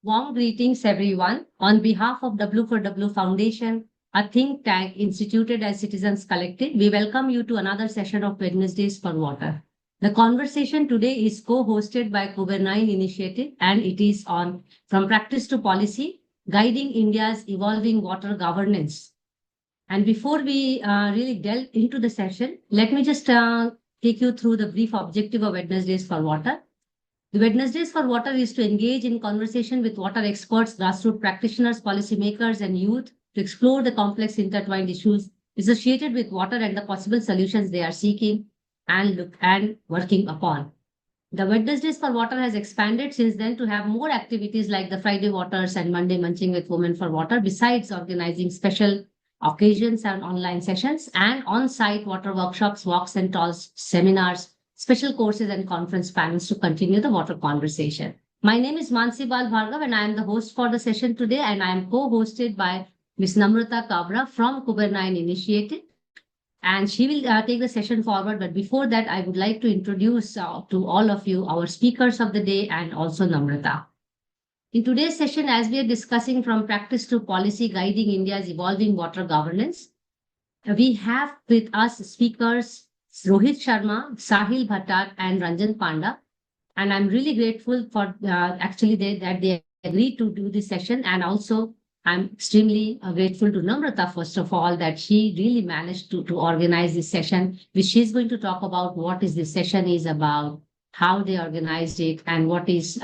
Warm greetings, everyone. On behalf of W4W Foundation, a think tank instituted as Citizens Collective, we welcome you to another session of Wednesdays for Water. The conversation today is co-hosted by Garbhit Naik Initiative, and it is on From Practice to Policy, Guiding India's Evolving Water Governance. And before we really delve into the session, let me just take you through the brief objective of Wednesdays for Water. The Wednesdays for Water is to engage in conversation with water experts, grassroots practitioners, policymakers, and youth to explore the complex intertwined issues associated with water and the possible solutions they are seeking and working upon. The Wednesdays for Water has expanded since then to have more activities like the Friday Waters and Monday Munching with Women for Water, besides organizing special occasions and online sessions and on-site water workshops, walks and talks, seminars, special courses and conference panels to continue the water conversation. My name is Mansi Bal Bhargav and I am the host for the session today, and I am co-hosted by Ms. Namrata Kabra from Garbhit Naik Initiative, and she will take the session forward. But before that, I would like to introduce to all of you our speakers of the day and also Namrata. In today's session, as we are discussing from practice to policy guiding India's evolving water governance, we have with us speakers Rohit Sharma, Sahil Bhattar, and Ranjan Panda. And I'm really grateful for that they agreed to do this session. And also, I'm extremely grateful to Namrata, first of all, that she really managed to organize this session, which she's going to talk about what is this session is about, how they organized it, and what is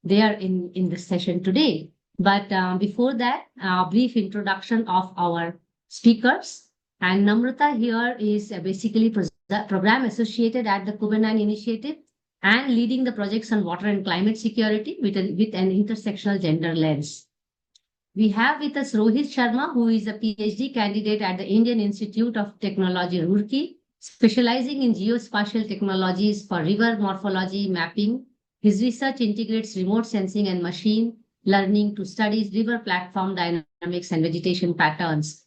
there in the session today. But before that, a brief introduction of our speakers. And Namrata here is basically program associated at the Garbhit Naik Initiative and leading the projects on water and climate security with an intersectional gender lens. We have with us Rohit Sharma, who is a PhD candidate at the Indian Institute of Technology, Roorkee, specializing in geospatial technologies for river morphology mapping. His research integrates remote sensing and machine learning to study river platform dynamics and vegetation patterns.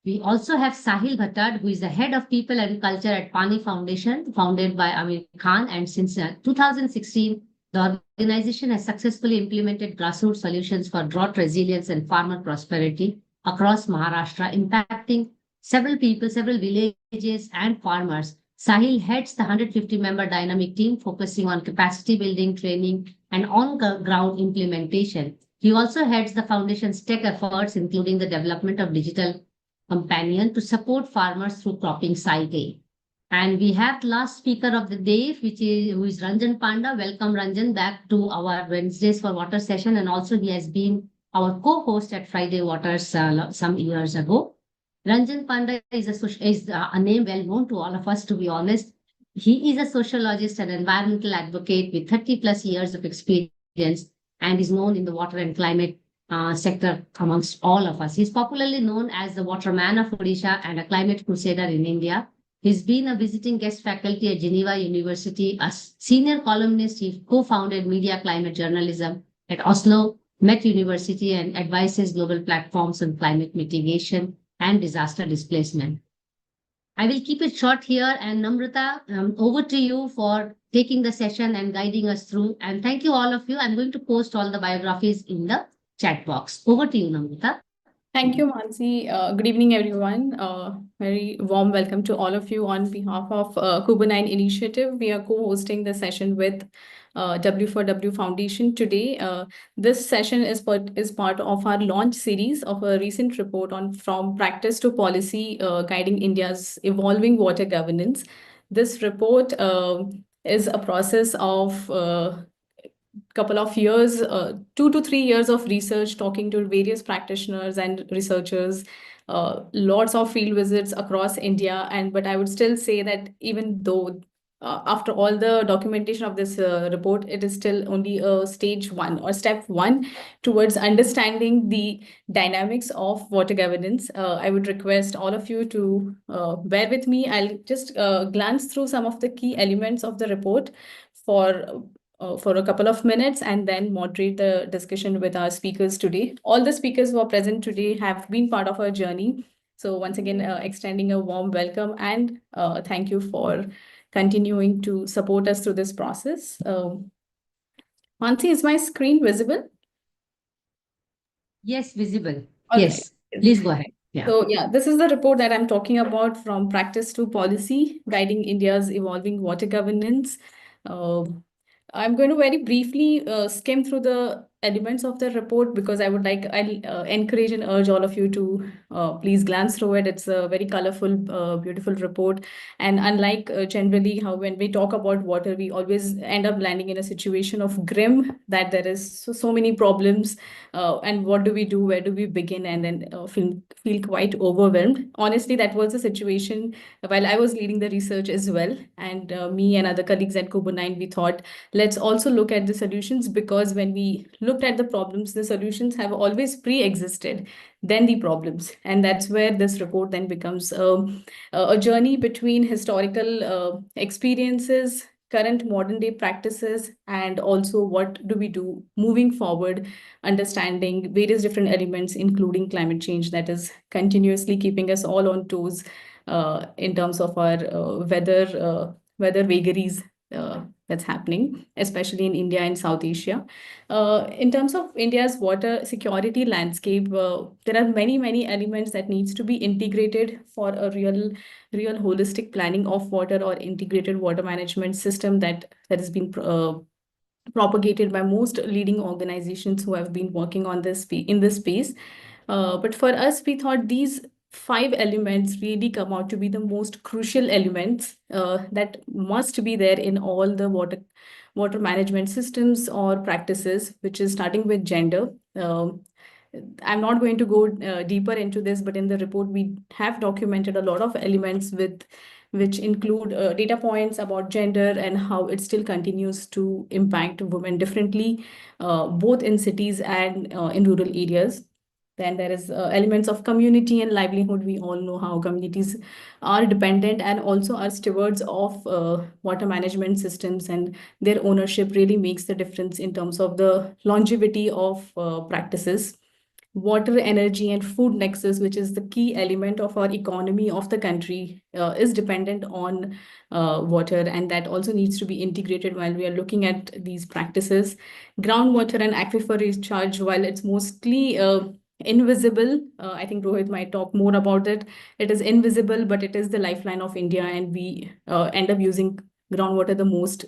We also have Sahil Bhattar, who is the head of people and culture at Pani Foundation, founded by Amir Khan. And since 2016, the organization has successfully implemented grassroots solutions for drought resilience and farmer prosperity across Maharashtra, impacting several people, several villages and farmers. Sahil heads the 150-member dynamic team focusing on capacity building, training, and on-ground implementation. He also heads the foundation's tech efforts, including the development of digital companion to support farmers through cropping cycle. And we have the last speaker of the day, who is Ranjan Panda. Welcome, Ranjan, back to our Wednesdays for Water session. And also he has been our co-host at Friday Waters some years ago. Ranjan Panda is a name well known to all of us, to be honest. He is a sociologist and environmental advocate with 30 plus years of experience and is known in the water and climate sector amongst all of us. He's popularly known as the Waterman of Odisha and a climate crusader in India. He's been a visiting guest faculty at Geneva University, a senior columnist. He co-founded Media Climate Journalism at Oslo Met University and advises global platforms on climate mitigation and disaster displacement. I will keep it short here, and Namrata, over to you for taking the session and guiding us through. And thank you all of you. I'm going to post all the biographies in the chat box. Over to you, Namrata. Thank you, Mansi. Good evening, everyone. Very warm welcome to all of you on behalf of Garbhit Naik Initiative. We are co-hosting the session with W4W Foundation today. This session is part of our launch series of a recent report on From Practice to Policy, Guiding India's Evolving Water Governance. This report is a process of couple of years, 2 to 3 years of research, talking to various practitioners and researchers, lots of field visits across India. But I would still say that even though after all the documentation of this report, it is still only a stage one or step one towards understanding the dynamics of water governance. I would request all of you to bear with me. I'll just glance through some of the key elements of the report for a couple of minutes and then moderate the discussion with our speakers today. All the speakers who are present today have been part of our journey. So once again, extending a warm welcome and thank you for continuing to support us through this process. Mansi, is my screen visible? Yes, visible. All right. Yes, please go ahead. Yeah. So, yeah, this is the report that I'm talking about, From Practice to Policy, Guiding India's Evolving Water Governance. Uh, I'm going to very briefly skim through the elements of the report, because I'll encourage and urge all of you to please glance through it. It's a very colorful, beautiful report. And unlike generally how when we talk about water, we always end up landing in a situation of grim, that there is so many problems, and what do we do, where do we begin, and then feel quite overwhelmed. Honestly, that was the situation while I was leading the research as well. And me and other colleagues at Kubernetes, we thought, let's also look at the solutions, because when we looked at the problems, the solutions have always pre-existed than the problems. And that's where this report then becomes a journey between historical experiences, current modern day practices, and also what do we do moving forward, understanding various different elements, including climate change, that is continuously keeping us all on toes in terms of our weather vagaries that's happening, especially in India and South Asia. In terms of India's water security landscape, there are many elements that needs to be integrated for a real holistic planning of water, or integrated water management system that has been propagated by most leading organizations who have been working on in this space. But for us, we thought these five elements really come out to be the most crucial elements that must be there in all the water management systems or practices, which is starting with gender. I'm not going to go deeper into this, but in the report, we have documented a lot of elements which include data points about gender and how it still continues to impact women differently, both in cities and in rural areas. Then there is elements of community and livelihood. We all know how communities are dependent and also are stewards of water management systems, and their ownership really makes the difference in terms of the longevity of practices. Water, energy, and food nexus, which is the key element of our economy of the country, is dependent on water, and that also needs to be integrated while we are looking at these practices. Groundwater and aquifer recharge, while it's mostly invisible, I think Rohit might talk more about it. It is invisible, but it is the lifeline of India, and we end up using groundwater the most.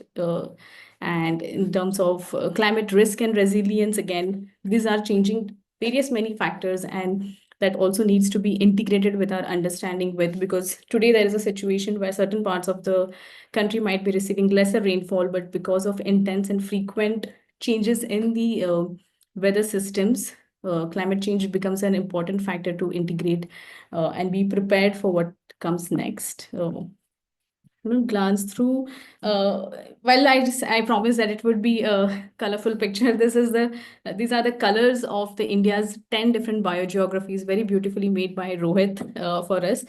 And in terms of climate risk and resilience, again, these are changing various many factors, and that also needs to be integrated with our understanding with, because today there is a situation where certain parts of the country might be receiving lesser rainfall, but because of intense and frequent changes in the weather systems, climate change becomes an important factor to integrate and be prepared for what comes next. Glance through. Well, I promise that it would be a colorful picture. These are the colors of the India's 10 different biogeographies, very beautifully made by Rohit for us.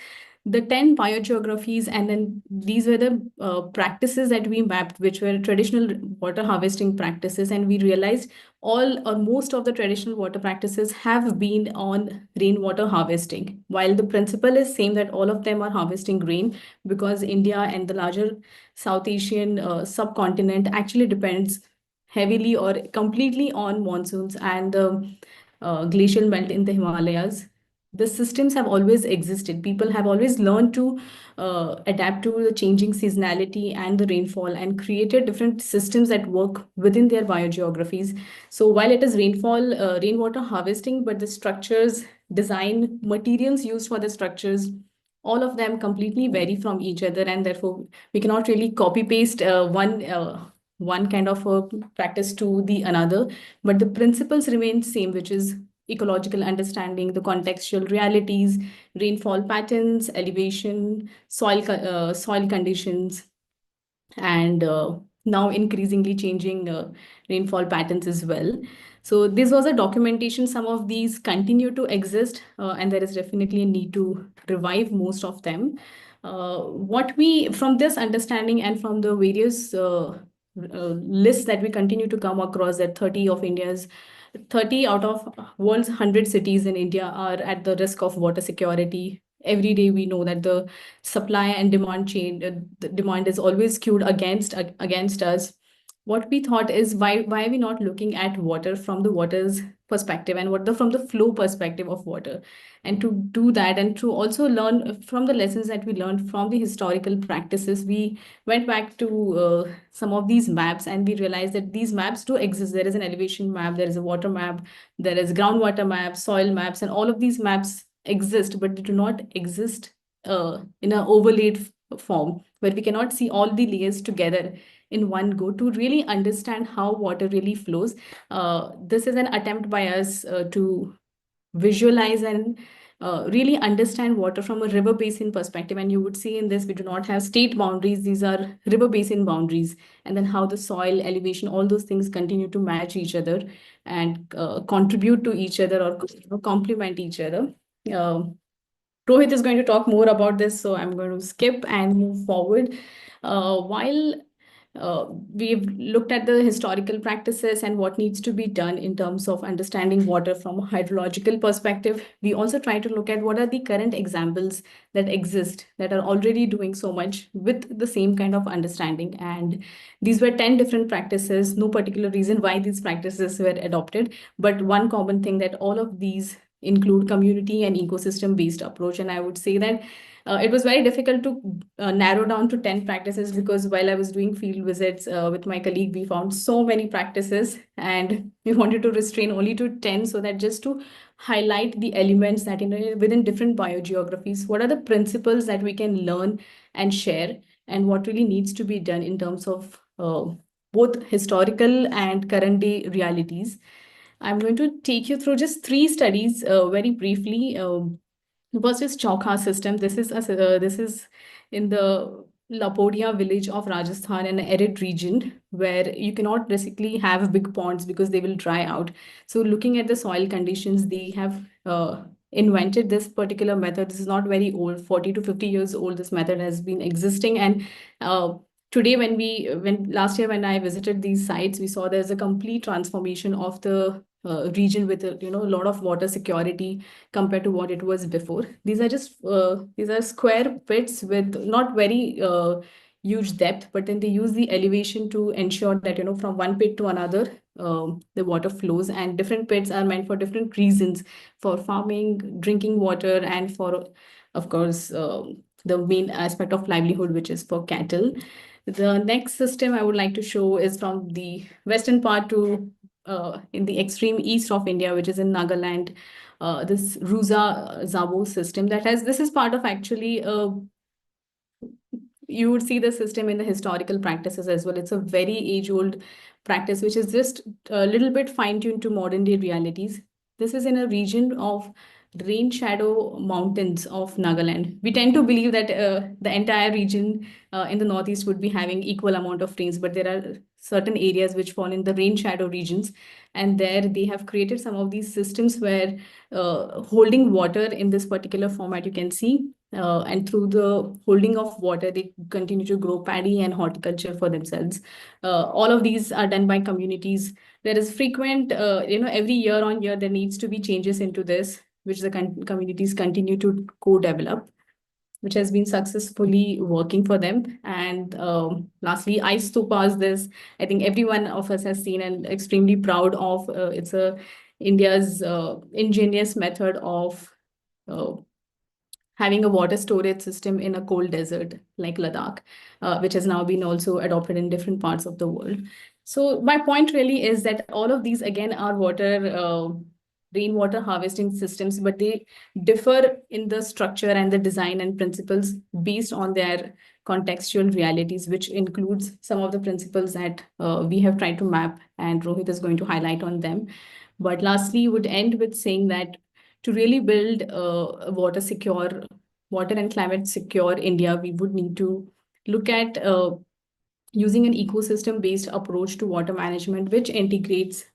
The 10 biogeographies, and then these were the practices that we mapped, which were traditional water harvesting practices, and we realized all or most of the traditional water practices have been on rainwater harvesting. While the principle is same, that all of them are harvesting rain, because India and the larger South Asian subcontinent actually depends heavily or completely on monsoons and glacial melt in the Himalayas. The systems have always existed. People have always learned to adapt to the changing seasonality and the rainfall, and created different systems that work within their biogeographies. So while it is rainwater harvesting, but the structures, design, materials used for the structures, all of them completely vary from each other, and therefore we cannot really copy paste one kind of practice to the another. But the principles remain same, which is ecological understanding, the contextual realities, rainfall patterns, elevation, soil conditions, and now increasingly changing rainfall patterns as well. So this was a documentation. Some of these continue to exist, and there is definitely a need to revive most of them. What we, from this understanding and from the various lists that we continue to come across, that 30 out of world's 100 cities in India are at the risk of water security. Every day we know that the supply and demand chain, the demand is always skewed against us. what we thought is why are we not looking at water from the water's perspective and from the flow perspective of water, and to do that and to also learn from the lessons that we learned from the historical practices, we went back to some of these maps, and we realized that these maps do exist. There is an elevation map, there is a water map, there is groundwater map, soil maps, and all of these maps exist, but they do not exist in an overlaid form where we cannot see all the layers together in one go to really understand how water really flows. This is an attempt by us to visualize and really understand water from a river basin perspective. And you would see in this, we do not have state boundaries, these are river basin boundaries. And then how the soil, elevation, all those things continue to match each other and contribute to each other, or complement each other. Rohit is going to talk more about this, so I'm going to skip and move forward. While we've looked at the historical practices and what needs to be done in terms of understanding water from a hydrological perspective, we also try to look at what are the current examples that exist that are already doing so much with the same kind of understanding. And these were 10 different practices, no particular reason why these practices were adopted, but one common thing that all of these include community and ecosystem based approach. And I would say that it was very difficult to narrow down to 10 practices, because while I was doing field visits with my colleague, we found so many practices and we wanted to restrain only to 10, so that just to highlight the elements that within different biogeographies, what are the principles that we can learn and share, and what really needs to be done in terms of both historical and current day realities. I'm going to take you through just three studies very briefly. The first is Chokha system. This is in the Lapodia village of Rajasthan, an arid region where you cannot basically have big ponds because they will dry out. So looking at the soil conditions, they have invented this particular method. This is not very old, 40 to 50 years old. This method has been existing, and today when last year when I visited these sites, we saw there's a complete transformation of the region with a lot of water security compared to what it was before. These are square pits with not very huge depth, but then they use the elevation to ensure that from one pit to another the water flows, and different pits are meant for different reasons, for farming, drinking water, and for, of course, the main aspect of livelihood, which is for cattle. The next system I would like to show is from the western part to in the extreme east of India, which is in Nagaland. This Ruza Zabo system this is part of actually you would see the system in the historical practices as well. It's a very age-old practice, which is just a little bit fine-tuned to modern day realities. This is in a region of rain shadow mountains of Nagaland. We tend to believe that the entire region in the northeast would be having equal amount of rains, but there are certain areas which fall in the rain shadow regions, and there they have created some of these systems where holding water in this particular format, you can see, and through the holding of water, they continue to grow paddy and horticulture for themselves. All of these are done by communities. There is frequent, every year on year, there needs to be changes into this, which the communities continue to co-develop, which has been successfully working for them. And lastly, ice stupas. This, I think every one of us has seen and extremely proud of. It's India's ingenious method of uh, having a water storage system in a cold desert like Ladakh, which has now been also adopted in different parts of the world. So my point really is that all of these again are rainwater harvesting systems, but they differ in the structure and the design and principles based on their contextual realities, which includes some of the principles that we have tried to map, and Rohit is going to highlight on them. But lastly, would end with saying that to really build a water and climate secure India, we would need to look at using an ecosystem-based approach to water management, which integrates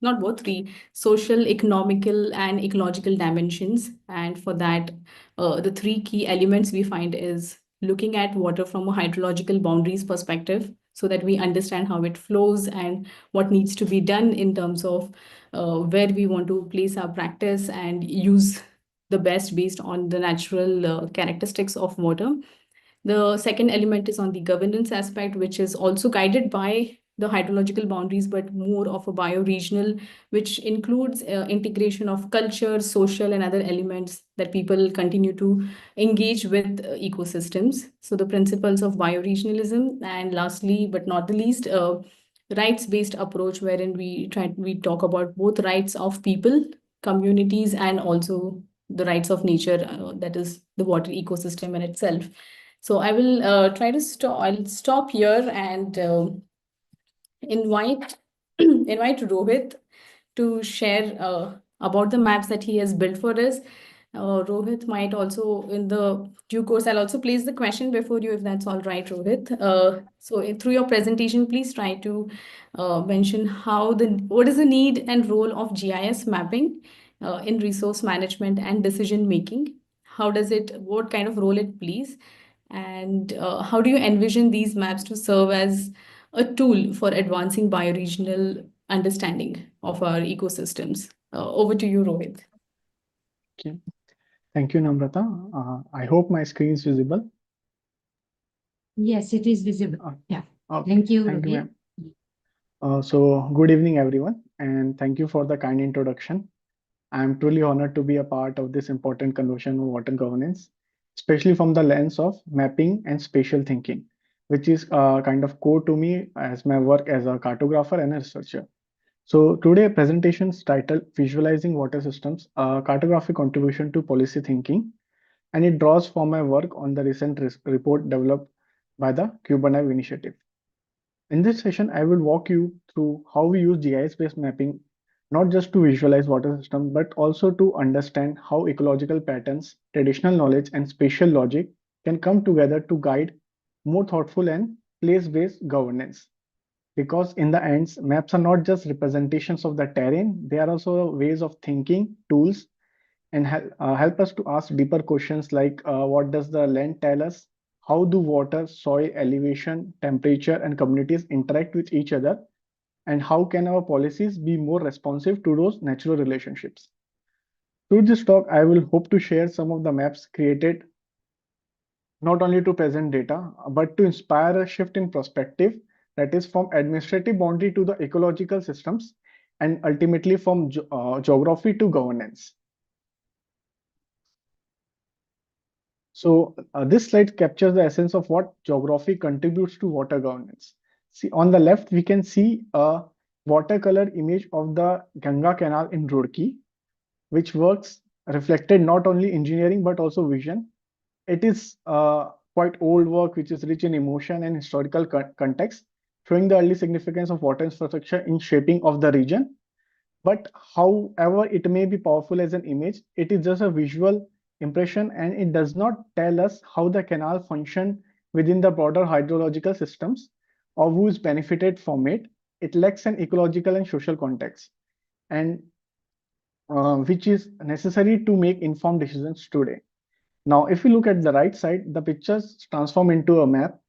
not both, three social, economical, and ecological dimensions. And for that, the three key elements we find is looking at water from a hydrological boundaries perspective, so that we understand how it flows and what needs to be done in terms of where we want to place our practice and use the best based on the natural characteristics of water. The second element is on the governance aspect, which is also guided by the hydrological boundaries, but more of a bioregional, which includes integration of culture, social, and other elements that people continue to engage with ecosystems. So the principles of bioregionalism, and lastly, but not the least, rights-based approach, wherein we talk about both rights of people, communities, and also the rights of nature, that is the water ecosystem in itself. So I will try to stop. I'll stop here and invite invite Rohit to share about the maps that he has built for us. Rohit might also, in the due course, I'll also place the question before you, if that's all right, Rohit. Through your presentation, please try to mention what is the need and role of GIS mapping in resource management and decision making. What kind of role it plays, and how do you envision these maps to serve as a tool for advancing bioregional understanding of our ecosystems? Over to you, Rohit. Okay. Thank you, Namrata. I hope my screen is visible. Yes, it is visible. Yeah. Okay. Thank you, Thank you, Rohit. ma'am. Good evening, everyone, and thank you for the kind introduction. I'm truly honored to be a part of this important conversation on water governance, especially from the lens of mapping and spatial thinking, which is kind of core to me as my work as a cartographer and a researcher. So today presentation's titled Visualizing Water Systems, a cartographic contribution to policy thinking, and it draws from my work on the recent report developed by the Cuban initiative. In this session, I will walk you through how we use GIS-based mapping, not just to visualize water systems, but also to understand how ecological patterns, traditional knowledge, and spatial logic can come together to guide more thoughtful and place-based governance. Because in the end, maps are not just representations of the terrain, they are also ways of thinking, tools, and help us to ask deeper questions like what does the land tell us? How do water, soil, elevation, temperature, and communities interact with each other? And how can our policies be more responsive to those natural relationships? Through this talk, I will hope to share some of the maps created not only to present data, but to inspire a shift in perspective, that is from administrative boundary to the ecological systems, and ultimately from geography to governance. So this slide captures the essence of what geography contributes to water governance. See, on the left, we can see a watercolor image of the Ganga Canal in Roorkee, which works reflected not only engineering but also vision. It is quite old work which is rich in emotion and historical context, showing the early significance of water infrastructure in shaping of the region. But however it may be powerful as an image, it is just a visual impression and it does not tell us how the canal functioned within the broader hydrological systems or who is benefited from it. It lacks an ecological and social context, and which is necessary to make informed decisions today. Now, if we look at the right side, the pictures transform into a map.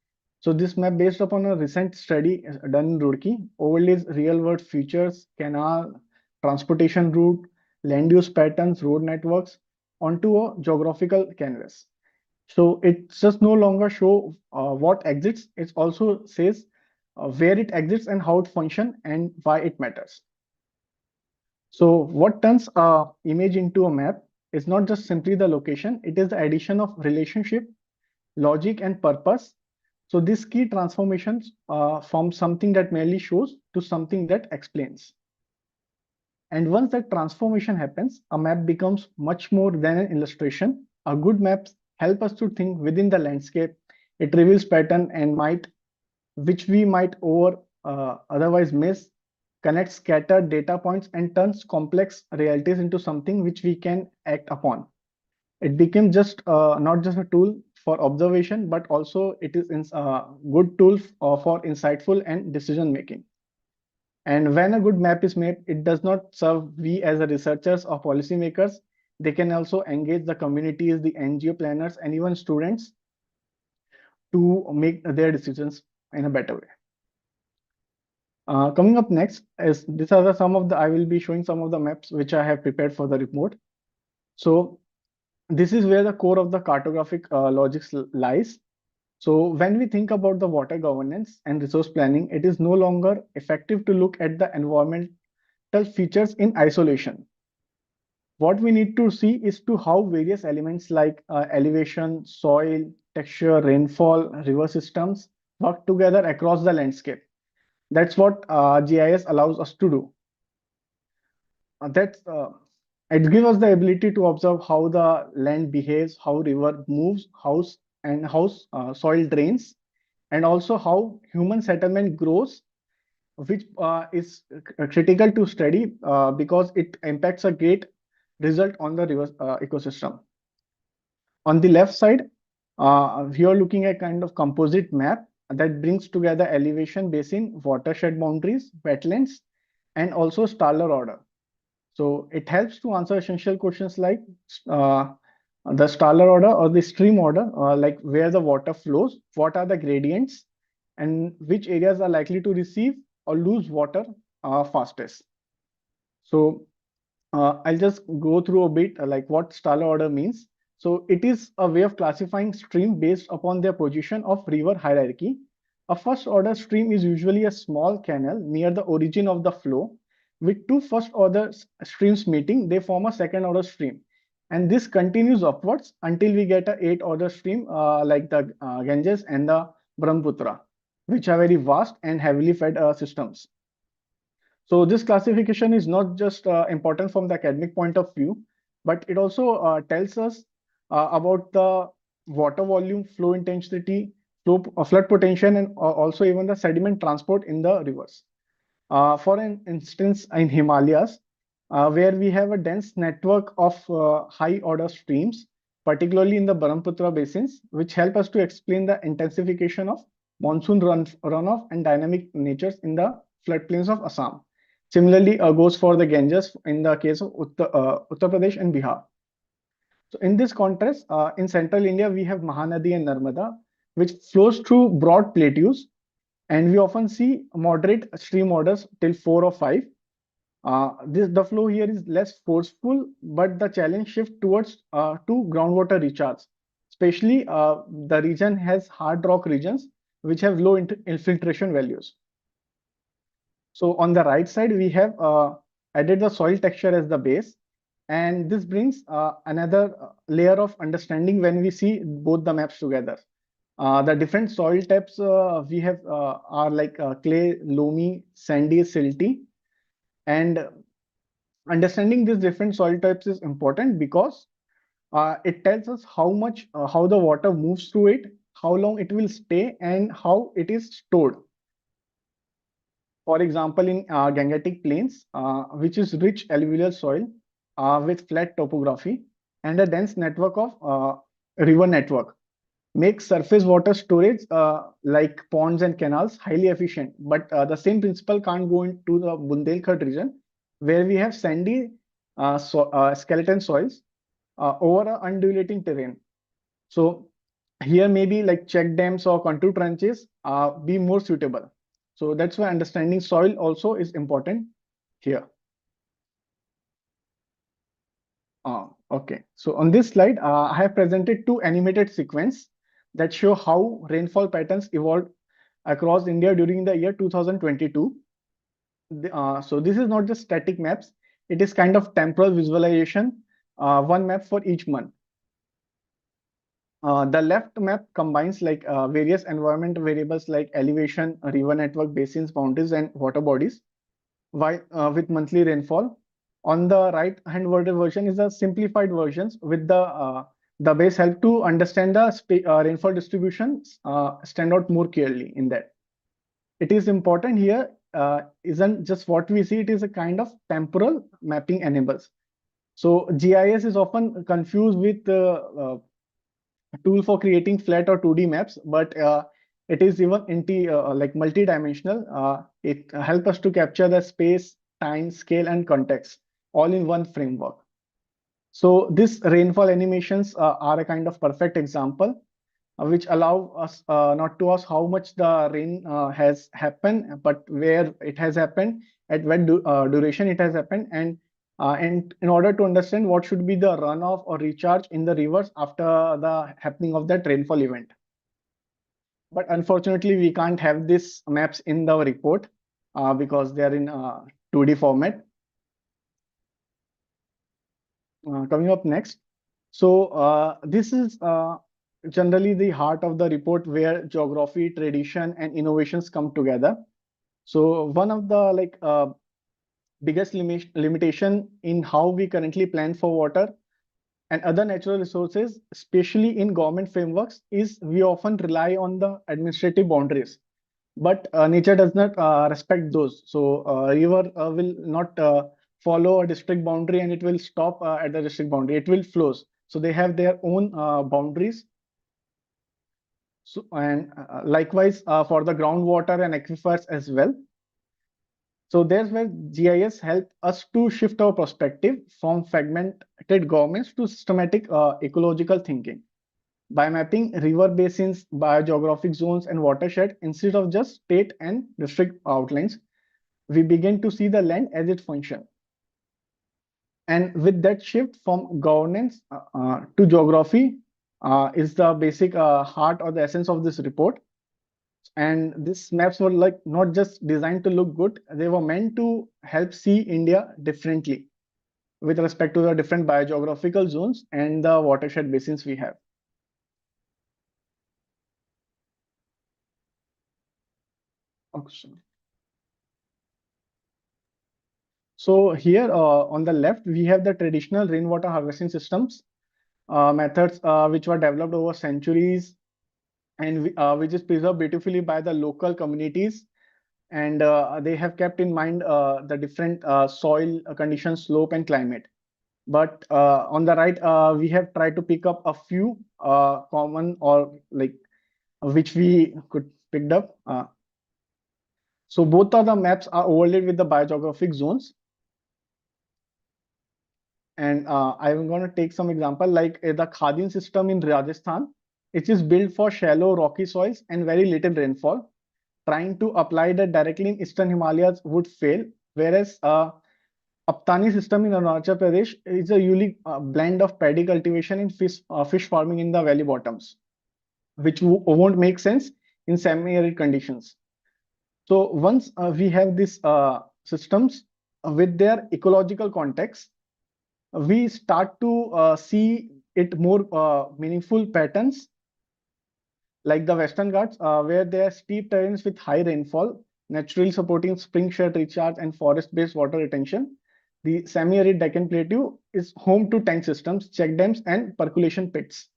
So this map, based upon a recent study done in Roorkee, overlays real-world features, canal, transportation route, land use patterns, road networks onto a geographical canvas. So it just no longer show what exists. It also says where it exists and how it functions and why it matters. So what turns a image into a map is not just simply the location, it is the addition of relationship, logic, and purpose. So these key transformations from something that merely shows to something that explains. And once that transformation happens, a map becomes much more than an illustration. A good map help us to think within the landscape. It reveals pattern and which we might otherwise miss, connects scattered data points, and turns complex realities into something which we can act upon. It became just not just a tool for observation, but also it is a good tool for insightful and decision making. And when a good map is made, it does not serve we as a researchers or policymakers. They can also engage the communities, the NGO planners, and even students to make their decisions in a better way. Coming up next is these are some of the I will be showing some of the maps which I have prepared for the report. So this is where the core of the cartographic logics lies. So when we think about the water governance and resource planning, it is no longer effective to look at the environmental features in isolation. What we need to see is to how various elements like elevation, soil, texture, rainfall, river systems work together across the landscape. That's what GIS allows us to do. That's it gives us the ability to observe how the land behaves, how river moves, how soil drains, and also how human settlement grows, which is critical to study because it impacts a great result on the river ecosystem. On the left side, we are looking at kind of composite map that brings together elevation, basin, watershed boundaries, wetlands, and also stellar order. So it helps to answer essential questions like uh, the stellar order or the stream order, like where the water flows, what are the gradients, and which areas are likely to receive or lose water fastest. So I'll just go through a bit like what stellar order means. So it is a way of classifying stream based upon their position of river hierarchy. A first order stream is usually a small canal near the origin of the flow. With two first order streams meeting, they form a second order stream. And this continues upwards until we get a eight order stream like the Ganges and the Brahmaputra, which are very vast and heavily fed systems. So this classification is not just important from the academic point of view, but it also tells us about the water volume, flow intensity, flood potential, and also even the sediment transport in the rivers. For an instance, in Himalayas, where we have a dense network of high order streams, particularly in the Brahmaputra basins, which help us to explain the intensification of monsoon runoff and dynamic natures in the floodplains of Assam. Similarly, goes for the Ganges in the case of Uttar Pradesh and Bihar. So in this contrast, in central India, we have Mahanadi and Narmada, which flows through broad plateaus, and we often see moderate stream orders till 4 or 5. The flow here is less forceful, but the challenge shift towards to groundwater recharge. Especially, the region has hard rock regions which have low infiltration values. So on the right side, we have added the soil texture as the base. And this brings another layer of understanding when we see both the maps together. The different soil types we have are like clay, loamy, sandy, silty. And understanding these different soil types is important because it tells us how the water moves through it, how long it will stay, and how it is stored. For example, in Gangetic Plains, which is rich alluvial soil with flat topography and a dense network of river network, makes surface water storage like ponds and canals highly efficient. But the same principle can't go into the Bundelkhand region, where we have sandy skeleton soils over undulating terrain. So here maybe like check dams or contour trenches be more suitable. So that's why understanding soil also is important here. Okay, so on this slide, I have presented two animated sequence that show how rainfall patterns evolved across India during the year 2022. So this is not just static maps, it is kind of temporal visualization, one map for each month. The left map combines like various environment variables like elevation, river network, basins, boundaries, and water bodies, while with monthly rainfall. On the right hand version is a simplified versions with the base help to understand the rainfall distributions stand out more clearly in that. It is important here isn't just what we see, it is a kind of temporal mapping enables. So GIS is often confused with tool for creating flat or 2D maps, but it is even like multi-dimensional. It helps us to capture the space, time, scale, and context all in one framework. So this rainfall animations are a kind of perfect example, which allow us not to ask how much the rain has happened, but where it has happened, at what duration it has happened, and in order to understand what should be the runoff or recharge in the rivers after the happening of that rainfall event. but unfortunately we can't have these maps in the report because they are in 2D format. Coming up next. So this is generally the heart of the report where geography, tradition, and innovations come together. So one of the biggest limitation in how we currently plan for water and other natural resources, especially in government frameworks, is we often rely on the administrative boundaries. But nature does not respect those. So river will not follow a district boundary and it will stop at the district boundary. It will flows. So they have their own boundaries. So and likewise for the groundwater and aquifers as well. So there's where GIS help us to shift our perspective from fragmented governments to systematic ecological thinking. By mapping river basins, biogeographic zones, and watershed instead of just state and district outlines, we begin to see the land as it functions. And with that shift from governance to geography is the basic heart or the essence of this report. And these maps were like not just designed to look good, they were meant to help see India differently with respect to the different biogeographical zones and the watershed basins we have. Okay. So here on the left, we have the traditional rainwater harvesting systems, methods which were developed over centuries and which is preserved beautifully by the local communities. And they have kept in mind the different soil conditions, slope, and climate. But on the right, we have tried to pick up a few common or which we could picked up. So both of the maps are overlaid with the biogeographic zones. And I'm going to take some example like the Khadin system in Rajasthan. It is built for shallow rocky soils and very little rainfall. Trying to apply that directly in Eastern Himalayas would fail, whereas Aptani system in Arunachal Pradesh is a unique blend of paddy cultivation and fish farming in the valley bottoms, which won't make sense in semi-arid conditions. So once we have these systems with their ecological context, we start to see it more meaningful patterns like the Western Ghats, where there are steep terrains with high rainfall, naturally supporting spring shed recharge and forest-based water retention. The semi-arid Deccan Plateau is home to tank systems, check dams, and percolation pits.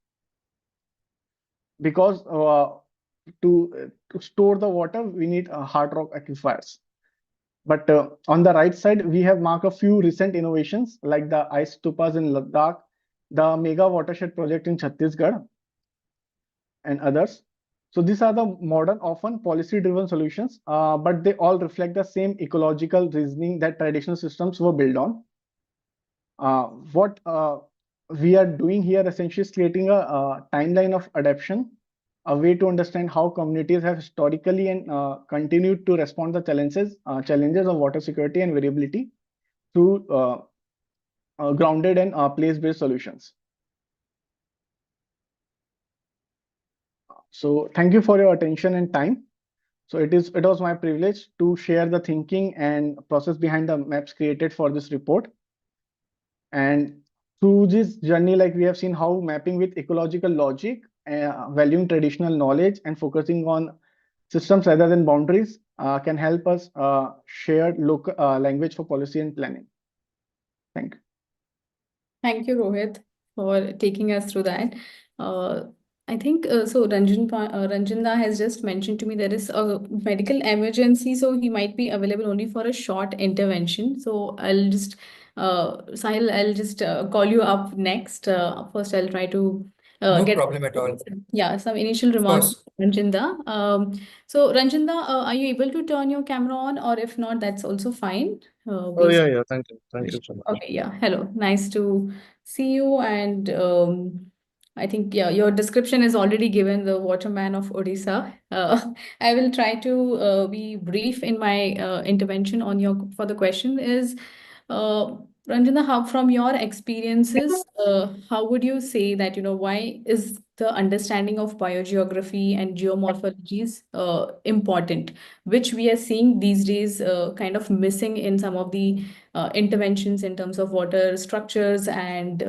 Because to store the water, we need hard rock aquifers. But on the right side, we have marked a few recent innovations like the ice stupas in Ladakh, the mega watershed project in Chhattisgarh, and others. So these are the modern, often policy-driven solutions, but they all reflect the same ecological reasoning that traditional systems were built on. What we are doing here essentially is creating a timeline of adaptation, a way to understand how communities have historically and continued to respond to challenges of water security and variability through grounded and place-based solutions. So thank you for your attention and time. So it was my privilege to share the thinking and process behind the maps created for this report. And through this journey, like we have seen how mapping with ecological logic, valuing traditional knowledge and focusing on systems rather than boundaries can help us share local language for policy and planning. Thank you. Thank you, Rohit, for taking us through that. I think so. Ranjanda has just mentioned to me there is a medical emergency, so he might be available only for a short intervention. So I'll just, Sahil, I'll just call you up next. First, I'll try to No get problem at all. some initial Of remarks, course. Ranjanda. So Ranjanda, are you able to turn your camera on, or if not, that's also fine. Oh, yeah. Thank you. Thank you so much. Okay, yeah. Hello. Nice to see you. And I think, yeah, your description is already given, the waterman of Odisha. I will try to be brief in my intervention on for the question is, Ranjana, how from your experiences, how would you say that, why is the understanding of biogeography and geomorphologies important, which we are seeing these days kind of missing in some of the interventions in terms of water structures and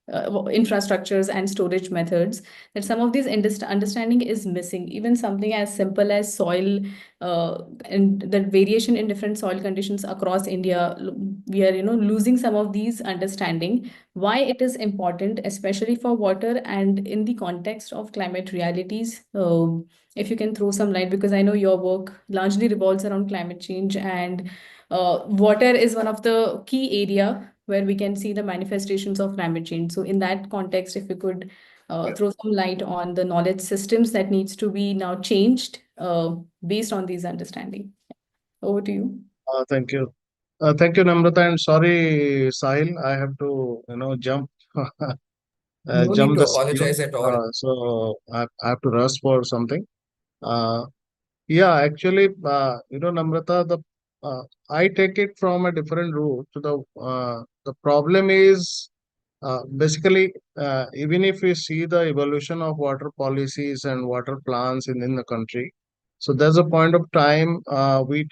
infrastructures and storage methods, that some of these understanding is missing, even something as simple as soil and the variation in different soil conditions across India. We are, losing some of these understanding. Why it is important, especially for water and in the context of climate realities. If you can throw some light, because I know your work largely revolves around climate change, and water is one of the key area where we can see the manifestations of climate change. So in that context, if you could throw some light on the knowledge systems that needs to be now changed based on these understanding. Over to you. Thank you. Thank you, Namrata, and sorry, Sahil, I have to, jump, No need jump to the schedule. apologize at all. So I have to rush for something. Yeah, actually, Namrata, I take it from a different route. The problem is basically, even if we see the evolution of water policies and water plans in the country, so there's a point of time we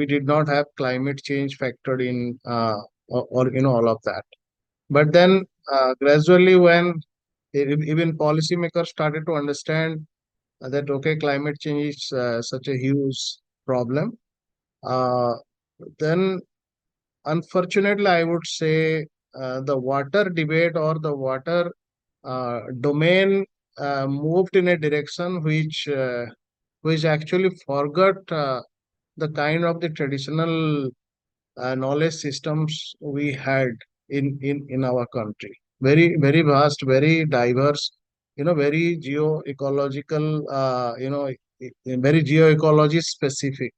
did not have climate change factored in, or all of that. But then gradually, when even policymakers started to understand that okay, climate change is such a huge problem, uh, then unfortunately, I would say the water debate or the water domain moved in a direction which actually forgot the kind of the traditional knowledge systems we had in our country. Very, very vast, very diverse, very geo-ecological, very geo-ecology specific.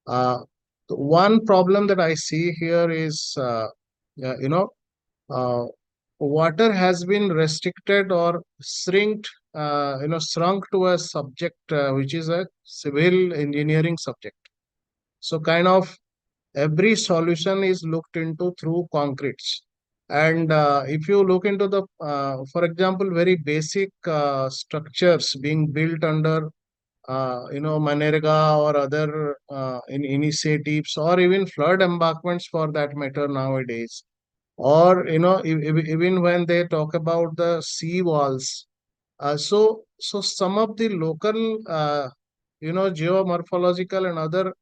Uh, One problem that I see here is, yeah, uh, water has been restricted or shrunk to a subject which is a civil engineering subject. So kind of every solution is looked into through concretes. And if you look into for example, very basic structures being built under Manrega or other initiatives, or even flood embankments for that matter nowadays. Or, even when they talk about the sea walls. So some of the local, geomorphological and other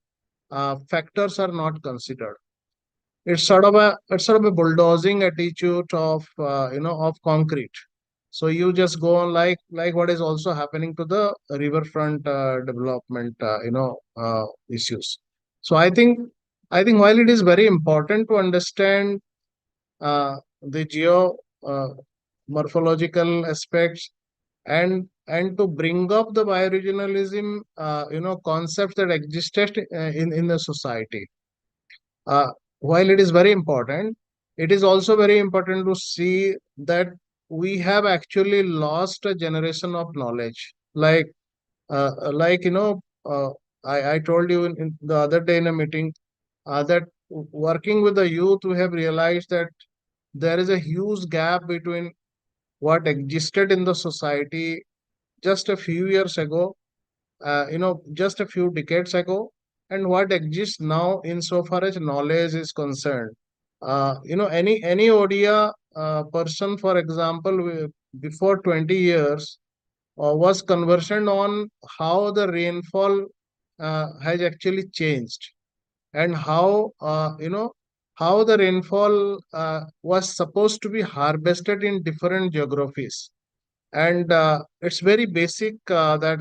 factors are not considered. It's sort of a bulldozing attitude of, of concrete. So you just go on like what is also happening to the riverfront development, issues. So I think while it is very important to understand the geo morphological aspects and to bring up the bioregionalism, concepts that existed in the society. Uh, while it is very important, it is also very important to see that we have actually lost a generation of knowledge. Like I told you in the other day in a meeting that working with the youth, we have realized that there is a huge gap between what existed in the society just a few years ago, just a few decades ago, and what exists now insofar as knowledge is concerned. Any ODIA person, for example, before 20 years, was conversant on how the rainfall has actually changed, and how the rainfall was supposed to be harvested in different geographies. And it's very basic that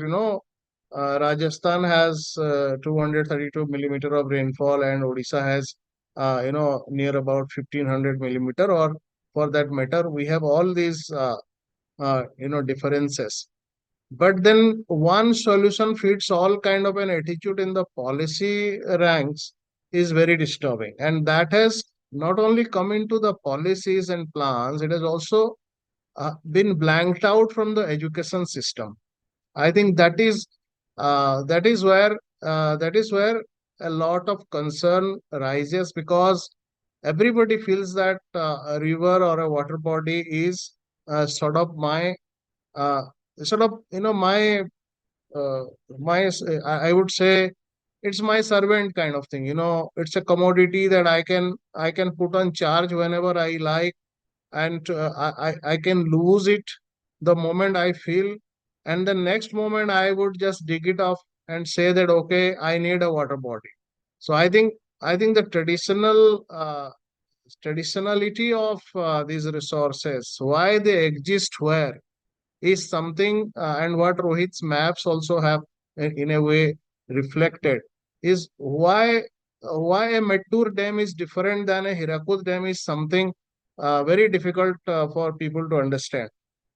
Rajasthan has 232 millimeter of rainfall, and Odisha has near about 1500 millimeter, or for that matter, we have all these differences. But then one solution fits all kind of an attitude in the policy ranks is very disturbing. And that has not only come into the policies and plans, it has also been blanked out from the education system. I think that is where a lot of concern rises, because everybody feels that a river or a water body is sort of my uh, uh, I would say it's my servant kind of thing. It's a commodity that I can put on charge whenever I like, and I can lose it the moment I feel, and the next moment I would just dig it off and say that okay, I need a water body. So I think the traditionality of these resources, why they exist where, is something, and what Rohit's maps also have in a way reflected, is why a Mettur dam is different than a Hirakud dam is something very difficult for people to understand.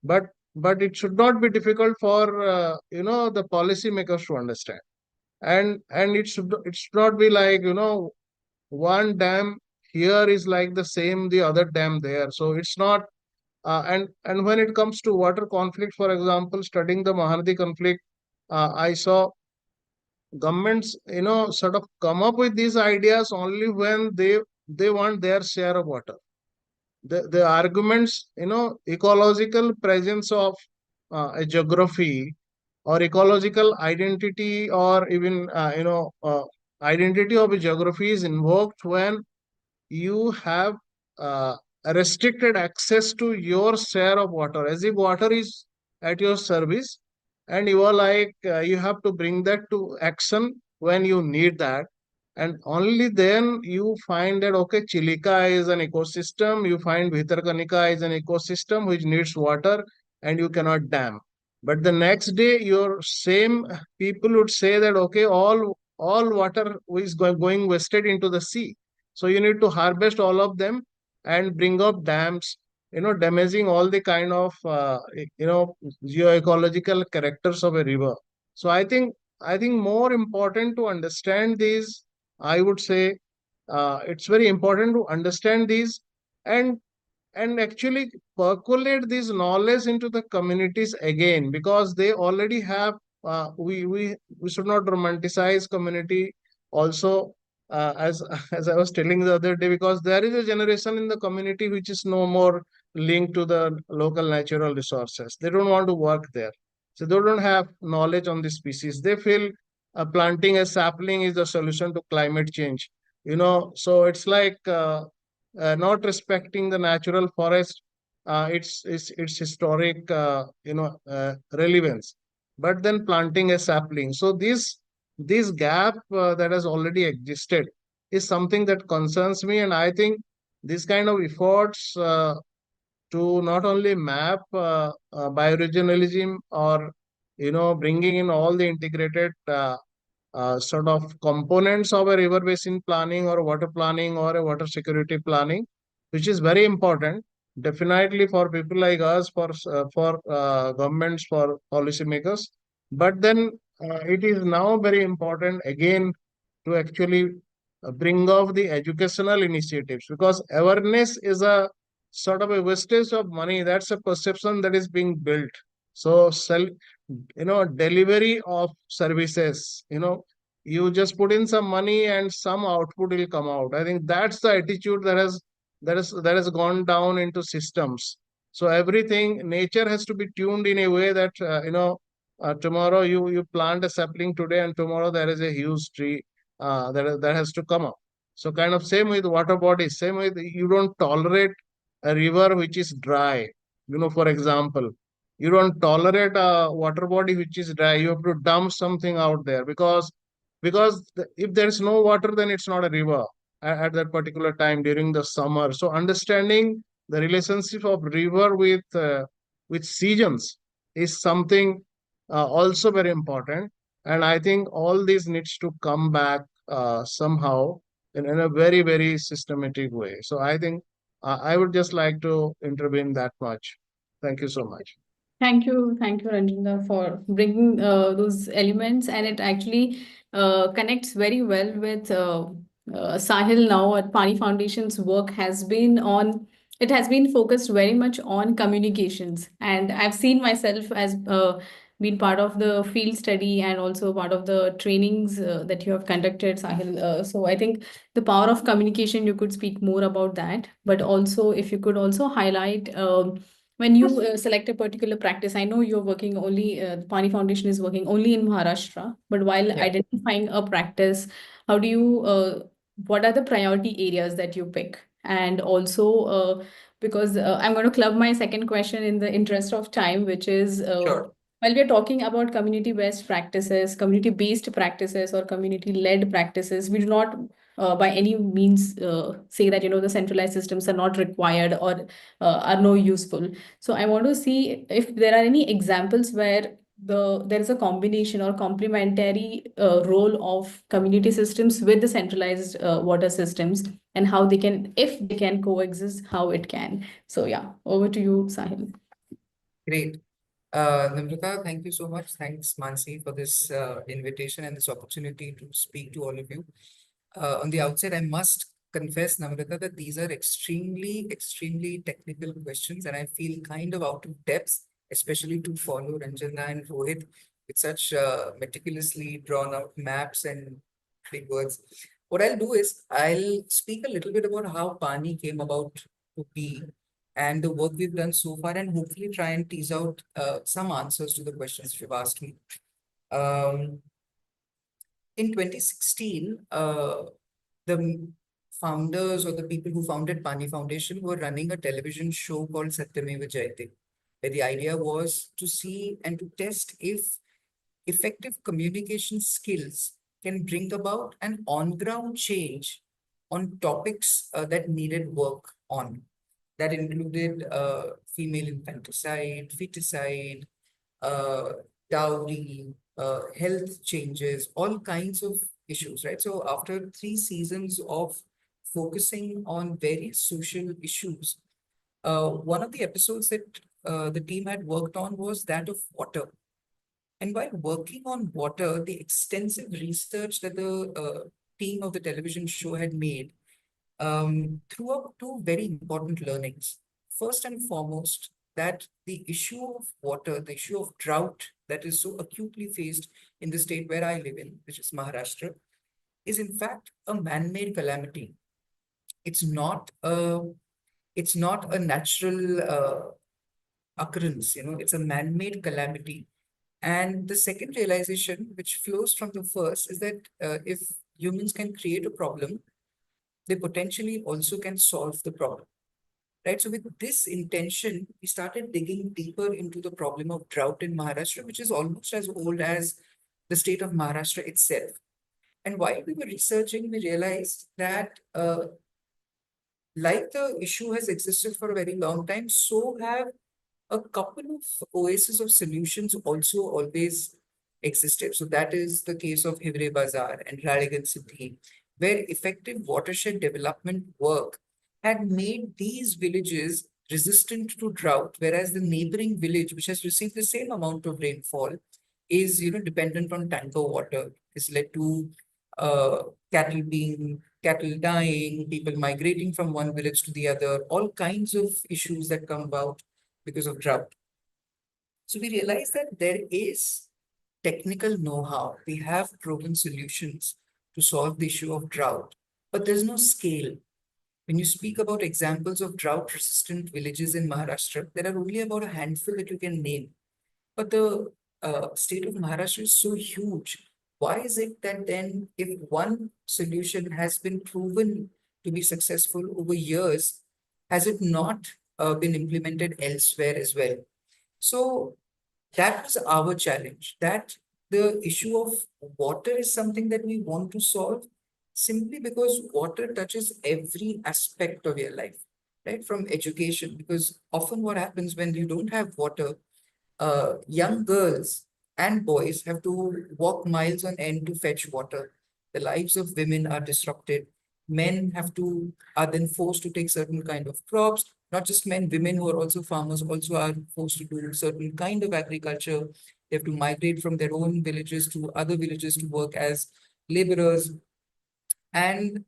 But but it should not be difficult for the policymakers to understand. And it should not be like one dam here is like the same the other dam there. So it's not and when it comes to water conflict, for example, studying the Mahanadi conflict, I saw governments, sort of come up with these ideas only when they want their share of water. The arguments, ecological presence of a geography or ecological identity, or even identity of a geography is invoked when you have uh, restricted access to your share of water, as if water is at your service, and you are like you have to bring that to action when you need that. And only then you find that okay, Chilika is an ecosystem, you find Bhitarkanika is an ecosystem which needs water, and you cannot dam. But the next day your same people would say that okay, all water is going wasted into the sea, so you need to harvest all of them and bring up dams, damaging all the kind of geoecological characters of a river. So I think more important to understand these, I would say, it's very important to understand these, and actually percolate this knowledge into the communities again, because they already have we should not romanticize community also, as as I was telling the other day, because there is a generation in the community which is no more linked to the local natural resources. They don't want to work there, so they don't have knowledge on the species. They feel planting a sapling is the solution to climate change. So it's like not respecting the natural forest, its historic relevance, but then planting a sapling. So this gap that has already existed is something that concerns me, and I think this kind of efforts to not only map bioregionalism, or bringing in all the integrated sort of components of a river basin planning or water planning or a water security planning, which is very important, definitely for people like us, for governments, for policymakers. But then it is now very important again to actually bring off the educational initiatives, because awareness is a sort of a wastage of money. That's a perception that is being built. So delivery of services, you just put in some money and some output will come out. I think that's the attitude that has gone down into systems. So everything, nature has to be tuned in a way that tomorrow you plant a sapling today, and tomorrow there is a huge tree that has to come up. So kind of same with water bodies, same with, you don't tolerate a river which is dry. For example, you don't tolerate a water body which is dry. You have to dump something out there, because if there is no water, then it's not a river at that particular time during the summer. So understanding the relationship of river with seasons is something also very important. And I think all this needs to come back somehow in a very, very systematic way. So I think I would just like to intervene that much. Thank you so much. Thank you, Ranjana, for bringing those elements, and it actually connects very well with Sahil now. At Pani Foundation's work has been on. It has been focused very much on communications, and I've seen myself as been part of the field study and also part of the trainings that you have conducted, Sahil. So I think the power of communication, you could speak more about that. But also, if you could also highlight when you select a particular practice, I know you're working only, the Pani Foundation is working only in Maharashtra, but while identifying a practice, how do you, what are the priority areas that you pick? And also, because I'm going to club my second question in the interest of time, which is while we're talking about community-based practices, community-based practices, or community-led practices, we do not by any means say that the centralized systems are not required or are no useful. So I want to see if there are any examples where there is a combination or complementary role of community systems with the centralized water systems, and how they can, if they can coexist, how it can. So yeah, over to you, Sahil. Great. Namrata, thank you so much. Thanks, Mansi, for this invitation and this opportunity to speak to all of you. On the outset, I must confess, Namrata, that these are extremely technical questions, and I feel kind of out of depth, especially to follow Ranjana and Rohit with such meticulously drawn out maps and big words. What I'll do is I'll speak a little bit about how Pani came about to be and the work we've done so far, and hopefully try and tease out some answers to the questions you've asked me. In 2016, the founders or the people who founded Pani Foundation were running a television show called Satyameva Jayate, where the idea was to see and to test if effective communication skills can bring about an on-ground change on topics that needed work on. That included female infanticide, feticide, dowry, health changes, all kinds of issues, right? So after 3 seasons of focusing on various social issues, one of the episodes that the team had worked on was that of water. And while working on water, the extensive research that the team of the television show had made threw up two very important learnings. First and foremost, that the issue of water, the issue of drought that is so acutely faced in the state where I live in, which is Maharashtra, is in fact a man-made calamity. It's not a natural occurrence, it's a man-made calamity. And the second realization, which flows from the first, is that if humans can create a problem, they potentially also can solve the problem, right? So with this intention, we started digging deeper into the problem of drought in Maharashtra, which is almost as old as the state of Maharashtra itself. And while we were researching, we realized that like the issue has existed for a very long time, so have a couple of oases of solutions also always existed. So that is the case of Hivre Bazar and Ralegan City, where effective watershed development work had made these villages resistant to drought, whereas the neighboring village, which has received the same amount of rainfall, is dependent on tanker water. This led to cattle dying, people migrating from one village to the other, all kinds of issues that come about because of drought. So we realized that there is technical know-how. We have proven solutions to solve the issue of drought, but there's no scale. When you speak about examples of drought-resistant villages in Maharashtra, there are only about a handful that you can name. But the state of Maharashtra is so huge. Why is it that then, if one solution has been proven to be successful over years, has it not been implemented elsewhere as well? So that was our challenge, that the issue of water is something that we want to solve simply because water touches every aspect of your life, right? From education, because often what happens when you don't have water, young girls and boys have to walk miles on end to fetch water. The lives of women are disrupted. Men are then forced to take certain kind of crops. Not just men, women who are also farmers also are forced to do certain kind of agriculture. They have to migrate from their own villages to other villages to work as laborers. And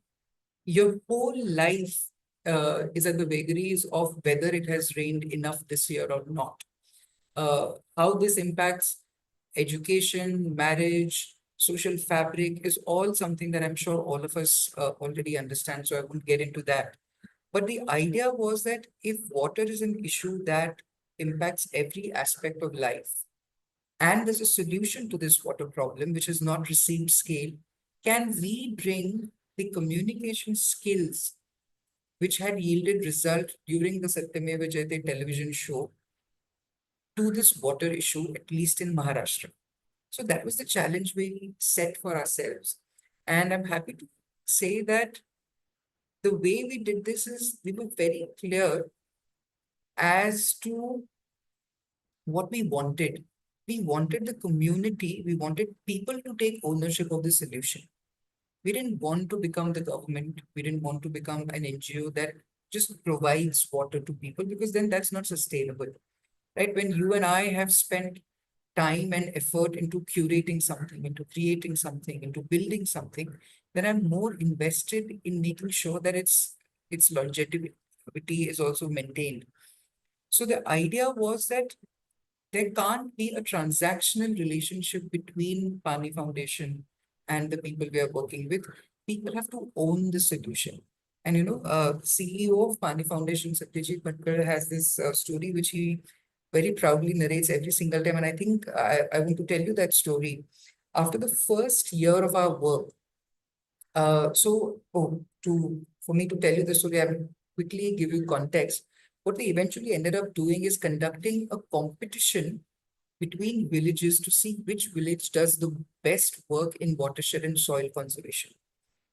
your whole life is at the vagaries of whether it has rained enough this year or not. How this impacts education, marriage, social fabric is all something that I'm sure all of us already understand. So I won't get into that. But the idea was that if water is an issue that impacts every aspect of life, and there's a solution to this water problem, which has not received scale, can we bring the communication skills which had yielded result during the Satyameva Jayate television show to this water issue, at least in Maharashtra? So that was the challenge we set for ourselves. And I'm happy to say that the way we did this is we were very clear as to what we wanted. We wanted the community, we wanted people to take ownership of the solution. We didn't want to become the government. We didn't want to become an NGO that just provides water to people, because then that's not sustainable, right? When you and I have spent time and effort into curating something, into creating something, into building something, then I'm more invested in making sure that its longevity is also maintained. So the idea was that there can't be a transactional relationship between Pani Foundation and the people we are working with. People have to own the solution. And CEO of Pani Foundation, Satyajit Bhatkar, has this story which he very proudly narrates every single time. And I think I want to tell you that story. After the first year of our work, for me to tell you the story, I will quickly give you context. What we eventually ended up doing is conducting a competition between villages to see which village does the best work in watershed and soil conservation.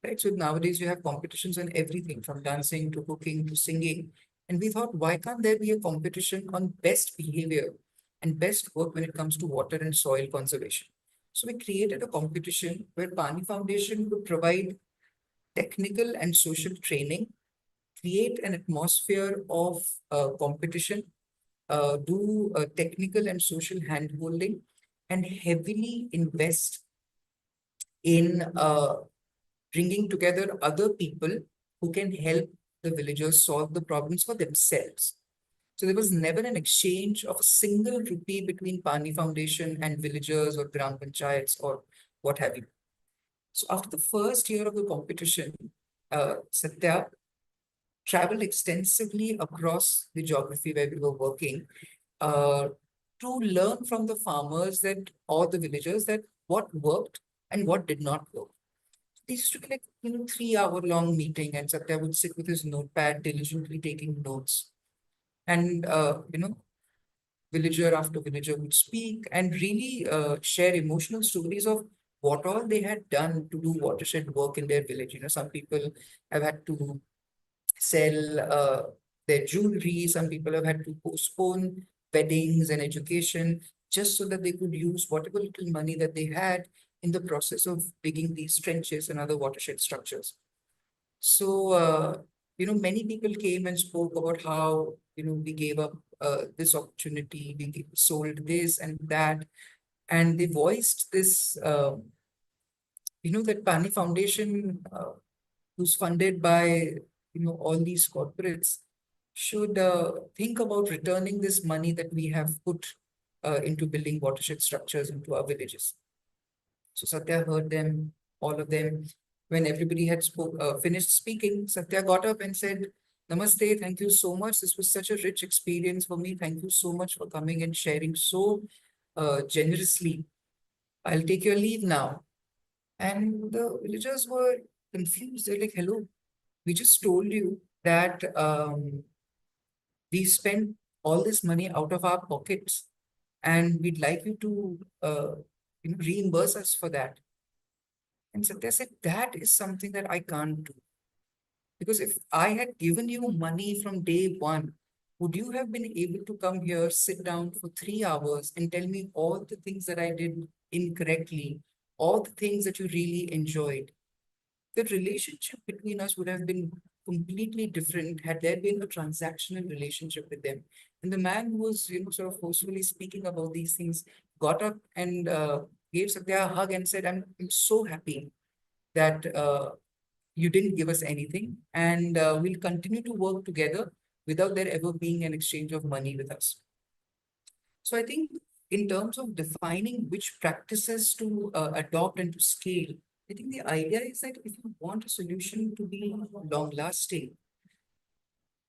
Right. So nowadays you have competitions on everything from dancing to cooking to singing. And we thought, why can't there be a competition on best behavior and best work when it comes to water and soil conservation? So we created a competition where Pani Foundation would provide technical and social training, create an atmosphere of competition, do technical and social handholding, and heavily invest in bringing together other people who can help the villagers solve the problems for themselves. So there was never an exchange of a single rupee between Pani Foundation and villagers or Gram Panchayats or what have you. So after the first year of the competition, Satya traveled extensively across the geography where we were working uh, to learn from the farmers that or the villagers that what worked and what did not work. This used to be like 3 hour long meeting, and Satya would sit with his notepad, diligently taking notes. And villager after villager would speak and really share emotional stories of what all they had done to do watershed work in their village. Some people have had to sell their jewelry. Some people have had to postpone weddings and education just so that they could use whatever little money that they had in the process of digging these trenches and other watershed structures. So, many people came and spoke about how, we gave up this opportunity, sold this and that, and they voiced this, that Pani Foundation, who's funded by, all these corporates, should think about returning this money that we have put into building watershed structures into our villages. So Satya heard them, all of them. When everybody had finished speaking, Satya got up and said, "Namaste, thank you so much. This was such a rich experience for me. Thank you so much for coming and sharing so generously. I'll take your leave now." And the villagers were confused. They're like, "Hello, we just told you that we spent all this money out of our pockets, and we'd like you to reimburse us for that." And Satya said, "That is something that I can't do. Because if I had given you money from day one, would you have been able to come here, sit down for 3 hours and tell me all the things that I did incorrectly, all the things that you really enjoyed? The relationship between us would have been completely different had there been a transactional relationship with them." And the man who was, sort of forcefully speaking about these things got up and gave Satya a hug and said, I'm so happy that you didn't give us anything, and we'll continue to work together without there ever being an exchange of money with us. So I think in terms of defining which practices to adopt and to scale, I think the idea is that if you want a solution to be long lasting,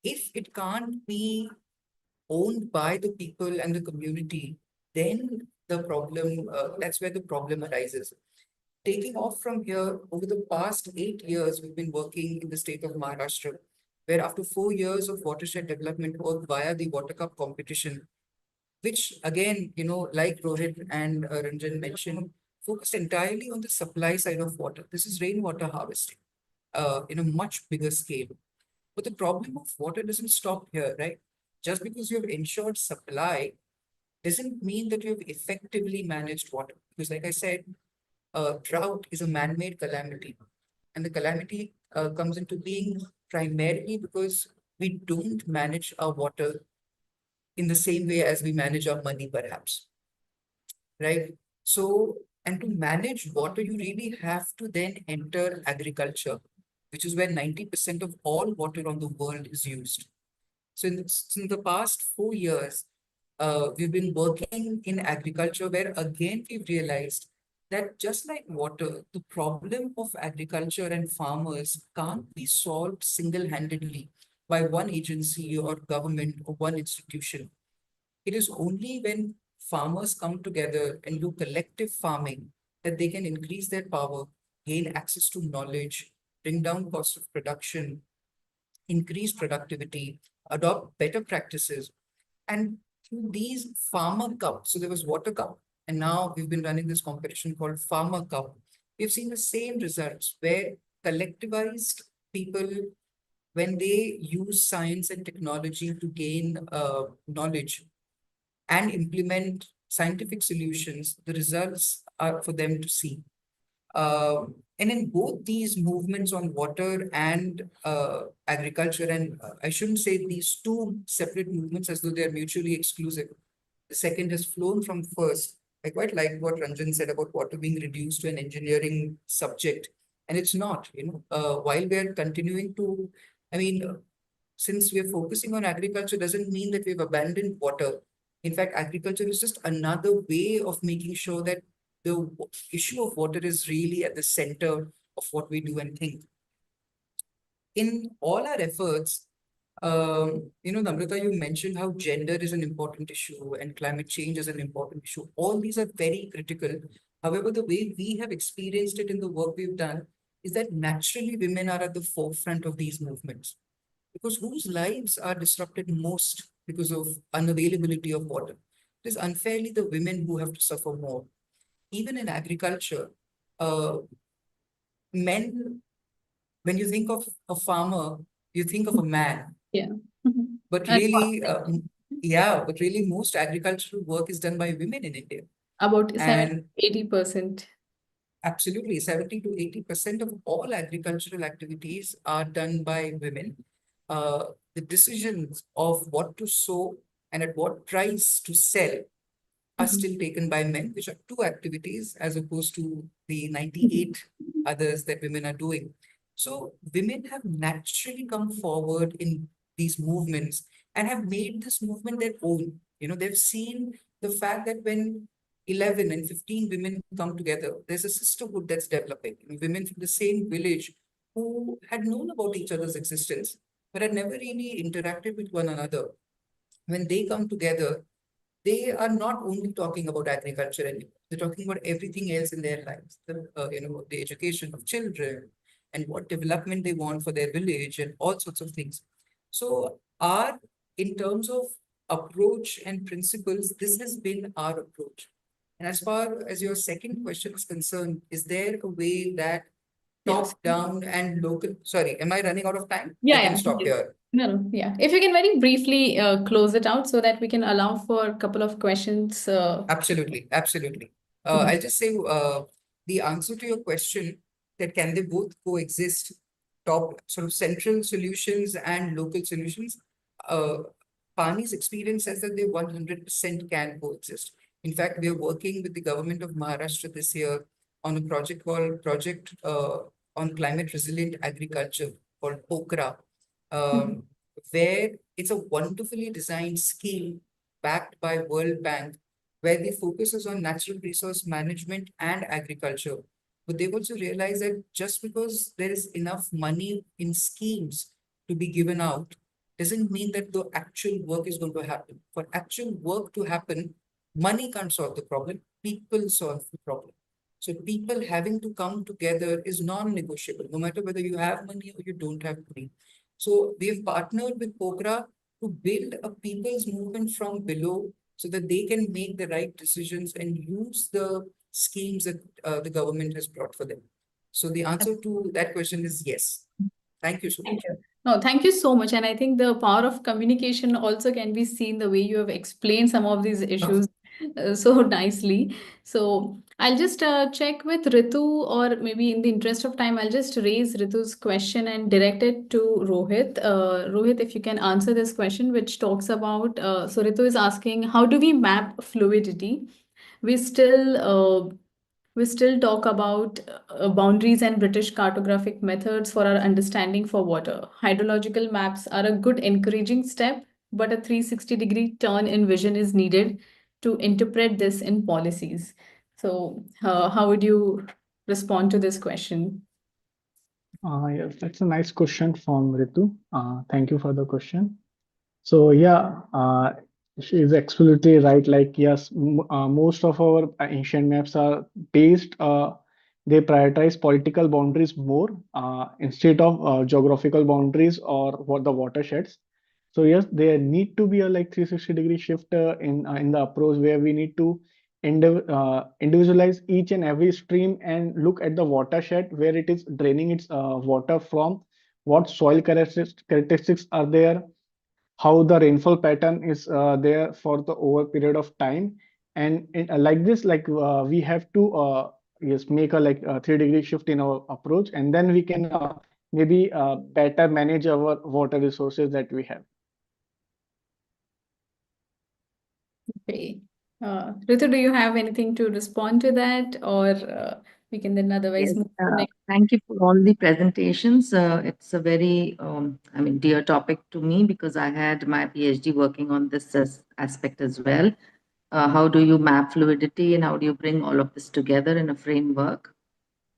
if it can't be owned by the people and the community, then that's where the problem arises. Taking off from here, over the past 8 years, we've been working in the state of Maharashtra, where after 4 years of watershed development work via the Water Cup competition, which again, like Rohit and Ranjan mentioned, focused entirely on the supply side of water. This is rainwater harvesting in a much bigger scale. But the problem of water doesn't stop here, right? Just because you have ensured supply doesn't mean that you have effectively managed water. Because like I said, drought is a man-made calamity. And the calamity comes into being primarily because we don't manage our water in the same way as we manage our money, perhaps, right? So, and to manage water, you really have to then enter agriculture, which is where 90% of all water on the world is used. So in the past 4 years, we've been working in agriculture where again we've realized that just like water, the problem of agriculture and farmers can't be solved single-handedly by one agency or government or one institution. It is only when farmers come together and do collective farming that they can increase their power, gain access to knowledge, bring down cost of production, increase productivity, adopt better practices. And through these Farmer Cup, so there was Water Cup, and now we've been running this competition called Farmer Cup. We've seen the same results where collectivized people, when they use science and technology to gain knowledge and implement scientific solutions, the results are for them to see. And in both these movements on water and agriculture, and I shouldn't say these two separate movements as though they're mutually exclusive. The second has flown from first. I quite like what Ranjan said about water being reduced to an engineering subject. And it's not, while we're continuing to, I mean, since we're focusing on agriculture doesn't mean that we've abandoned water. In fact, agriculture is just another way of making sure that the issue of water is really at the center of what we do and think. In all our efforts, Namrata, you mentioned how gender is an important issue and climate change is an important issue. All these are very critical. However, the way we have experienced it in the work we've done is that naturally women are at the forefront of these movements, because whose lives are disrupted most because of unavailability of water? It is unfairly the women who have to suffer more. Even in agriculture, men, when you think of a farmer, you think of a man. Yeah. But And really, most agricultural work is done by women in India. about And 70-80%. absolutely, 70 to 80% of all agricultural activities are done by women. The decisions of what to sow and at what price to sell are still taken by men, which are two activities as opposed to the 98 others that women are doing. So women have naturally come forward in these movements and have made this movement their own. They've seen the fact that when 11 and 15 women come together, there's a sisterhood that's developing. Women from the same village who had known about each other's existence, but had never really interacted with one another. When they come together, they are not only talking about agriculture anymore. They're talking about everything else in their lives. The education of children and what development they want for their village and all sorts of things. So in terms of approach and principles, this has been our approach. And as far as your second question is concerned, is there a way that Yes. top-down and local? Sorry, am I running out of time? Yeah, I can yeah. stop here. No, yeah. If you can very briefly close it out so that we can allow for a couple of questions. Absolutely. I'll just say the answer to your question, that can they both coexist, top sort of central solutions and local solutions? Pani's experience says that they 100% can coexist. In fact, we are working with the government of Maharashtra this year on a project called Project on Climate Resilient Agriculture called POKRA, where it's a wonderfully designed scheme backed by World Bank, where the focus is on natural resource management and agriculture. But they've also realized that just because there is enough money in schemes to be given out doesn't mean that the actual work is going to happen. For actual work to happen, money can't solve the problem, people solve the problem. So people having to come together is non-negotiable, no matter whether you have money or you don't have money. So we've partnered with Pokra to build a people's movement from below so that they can make the right decisions and use the schemes that the government has brought for them. So the answer to that question is yes. Thank you so much. Thank you. No, thank you so much. And I think the power of communication also can be seen the way you have explained some of these issues so nicely. So I'll just check with Ritu, or maybe in the interest of time, I'll just raise Ritu's question and direct it to Rohit. Rohit, if you can answer this question, which talks about, so Ritu is asking, how do we map fluidity? We still we still talk about boundaries and British cartographic methods for our understanding for water. Hydrological maps are a good encouraging step, but a 360-degree turn in vision is needed to interpret this in policies. So, how would you respond to this question? Yes, that's a nice question from Ritu. Thank you for the question. So yeah, she is absolutely right. Like yes, most of our ancient maps are based. They prioritize political boundaries more instead of geographical boundaries or what the watersheds. So yes, there need to be a like 360-degree shift in the approach where we need to individualize each and every stream and look at the watershed where it is draining its water from, what soil characteristics are there, how the rainfall pattern is there for the over period of time, and like this, like we have to yes make a like 3-degree shift in our approach, and then we can maybe better manage our water resources that we have. Okay. Ritu, do you have anything to respond to that, or we can then otherwise Yes, move to next? thank you for all the presentations. It's a very, dear topic to me because I had my PhD working on this aspect as well. How do you map fluidity and how do you bring all of this together in a framework?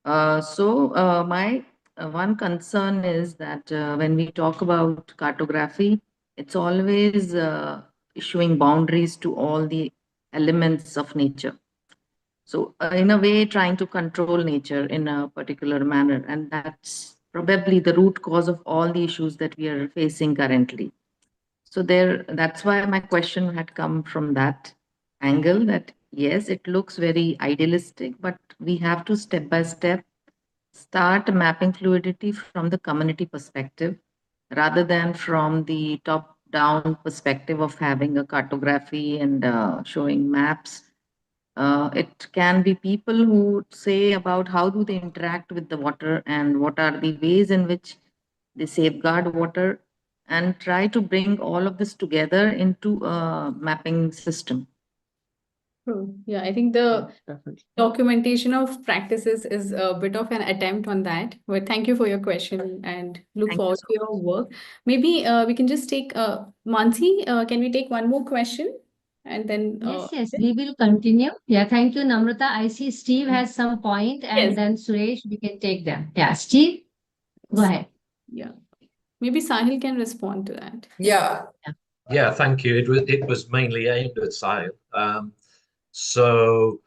My one concern is that when we talk about cartography, it's always issuing boundaries to all the elements of nature. So, in a way, trying to control nature in a particular manner. And that's probably the root cause of all the issues that we are facing currently. So, that's why my question had come from that angle that yes, it looks very idealistic, but we have to step by step start mapping fluidity from the community perspective rather than from the top down perspective of having a cartography and showing maps. It can be people who say about how do they interact with the water and what are the ways in which they safeguard water and try to bring all of this together into a mapping system. True. Yeah, I think the Definitely. documentation of practices is a bit of an attempt on that. But thank you for your question and look Thank you forward so to your work. Maybe we can just take Mansi, can we take one more question? And then Yes, we will continue. Yeah, thank you, Namrata. I see Steve has some point, yes, and then Suresh, we can take them. Yeah, Steve, go ahead. yeah. Maybe Sahil can respond to that. Yeah. Yeah, thank you. It was mainly aimed at Sahil. So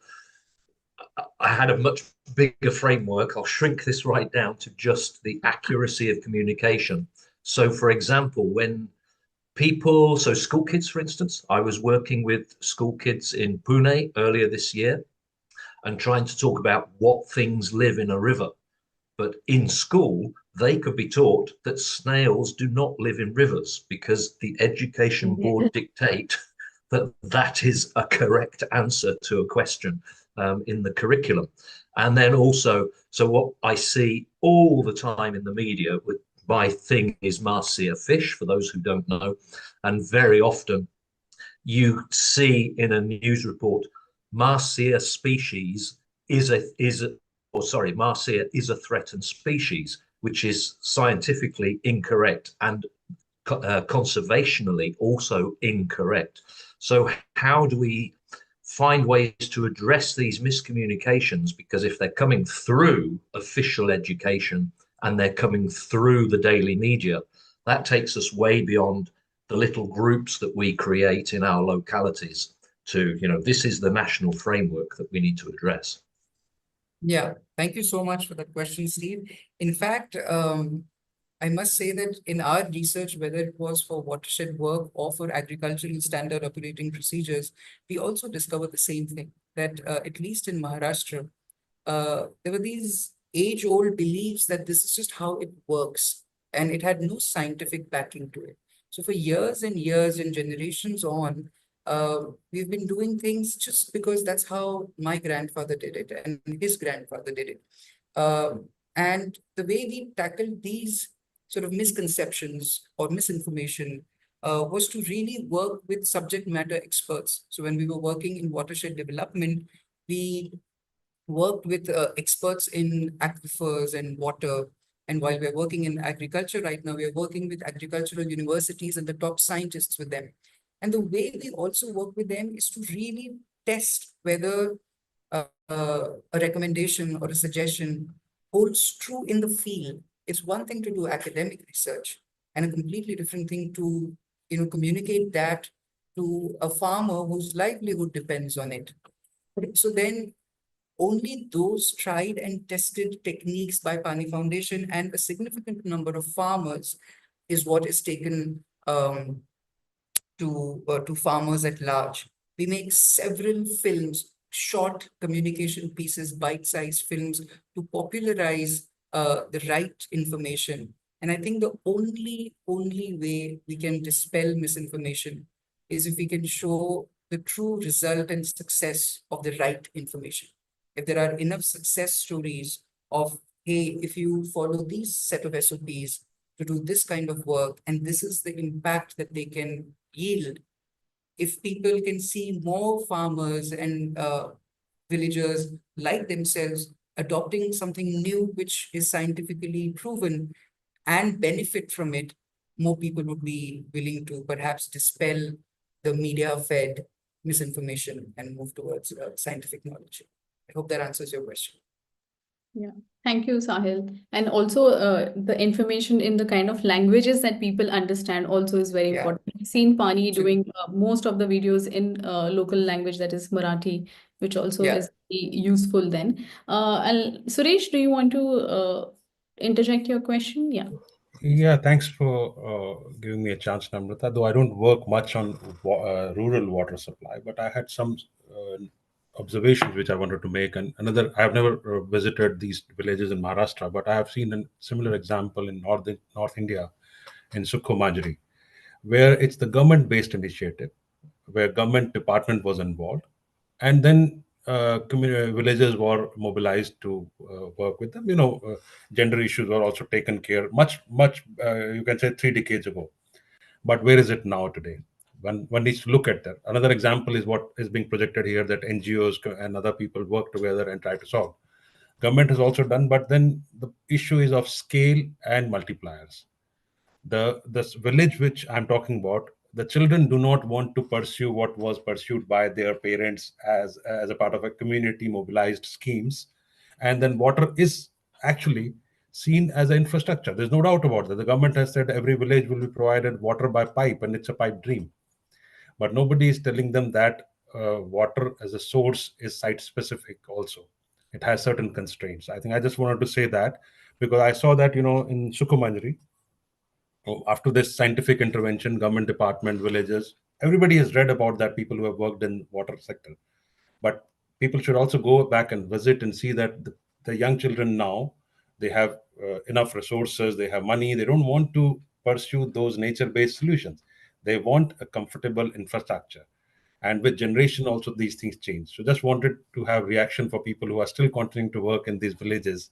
I had a much bigger framework. I'll shrink this right down to just the accuracy of communication. So, for example, when people, so school kids, for instance, I was working with school kids in Pune earlier this year and trying to talk about what things live in a river. But in school, they could be taught that snails do not live in rivers because the education board dictate that that is a correct answer to a question in the curriculum. And then also, so what I see all the time in the media with my thing is Marcia fish, for those who don't know. And very often you see in a news report, Marcia species Marcia is a threatened species, which is scientifically incorrect and conservationally also incorrect. So how do we find ways to address these miscommunications, because if they're coming through official education and they're coming through the daily media, that takes us way beyond the little groups that we create in our localities to, this is the national framework that we need to address. Yeah, thank you so much for that question, Steve. In fact, I must say that in our research, whether it was for watershed work or for agricultural standard operating procedures, we also discovered the same thing, that at least in Maharashtra, there were these age-old beliefs that this is just how it works, and it had no scientific backing to it. So for years and years and generations on, we've been doing things just because that's how my grandfather did it and his grandfather did it. And the way we tackled these sort of misconceptions or misinformation was to really work with subject matter experts. So when we were working in watershed development, we worked with experts in aquifers and water. And while we're working in agriculture right now, we're working with agricultural universities and the top scientists with them. And the way we also work with them is to really test whether a recommendation or a suggestion holds true in the field. It's one thing to do academic research and a completely different thing to, communicate that to a farmer whose livelihood depends on it. So then only those tried and tested techniques by Pani Foundation and a significant number of farmers is what is taken to farmers at large. We make several films, short communication pieces, bite-sized films to popularize the right information. And I think the only way we can dispel misinformation is if we can show the true result and success of the right information. If there are enough success stories of, hey, if you follow these set of SOPs to do this kind of work, and this is the impact that they can yield, if people can see more farmers and villagers like themselves adopting something new, which is scientifically proven and benefit from it, more people would be willing to perhaps dispel the media-fed misinformation and move towards scientific knowledge. I hope that answers your question. Yeah, thank you, Sahil. And also, the information in the kind of languages that people understand also is very important. We've seen Pani doing most of the videos in local language, that is Marathi, which also is very useful then. And Suresh, do you want to interject your question? Yeah. Yeah, thanks for giving me a chance, Namrata. Though I don't work much on rural water supply, but I had some observations which I wanted to make. And another, I've never visited these villages in Maharashtra, but I have seen a similar example in North India, in Sukhomanjri, where it's the government-based initiative, where government department was involved, and then villagers were mobilized to work with them. Gender issues were also taken care much, you can say 3 decades ago. But where is it now today? One needs to look at that. Another example is what is being projected here, that NGOs and other people work together and try to solve. Government has also done, but then the issue is of scale and multipliers. This village which I'm talking about, the children do not want to pursue what was pursued by their parents as a part of a community mobilized schemes. And then water is actually seen as an infrastructure. There's no doubt about that. The government has said every village will be provided water by pipe, and it's a pipe dream. But nobody is telling them that water as a source is site specific also. It has certain constraints. I think I just wanted to say that because I saw that, in Sukhomanjri, after this scientific intervention, government department, villages, everybody has read about that, people who have worked in water sector. But people should also go back and visit and see that the young children now, they have enough resources, they have money, they don't want to pursue those nature-based solutions. They want a comfortable infrastructure. And with generation also, these things change. So just wanted to have reaction for people who are still continuing to work in these villages,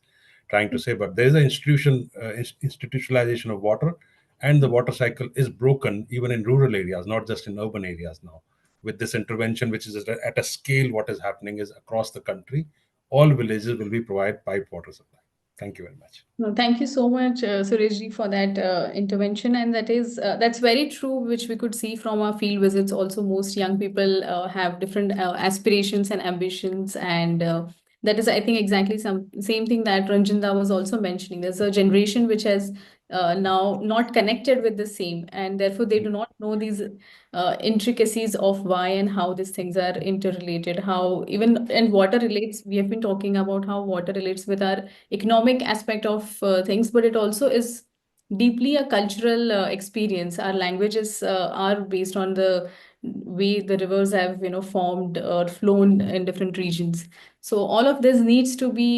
trying to say, but there's an institutionalization of water, and the water cycle is broken even in rural areas, not just in urban areas now. With this intervention, which is at a scale, what is happening is across the country, all villages will be provided pipe water supply. Thank you very much. No, thank you so much, Sureshji, for that intervention. And that's very true, which we could see from our field visits. Also, most young people have different aspirations and ambitions, and that is, I think, exactly same thing that Ranjinda was also mentioning. There's a generation which has now not connected with the same, and therefore they do not know these intricacies of why and how these things are interrelated. How even and water relates. We have been talking about how water relates with our economic aspect of things, but it also is deeply a cultural experience. Our languages are based on the way the rivers have, formed or flown in different regions. So all of this needs to be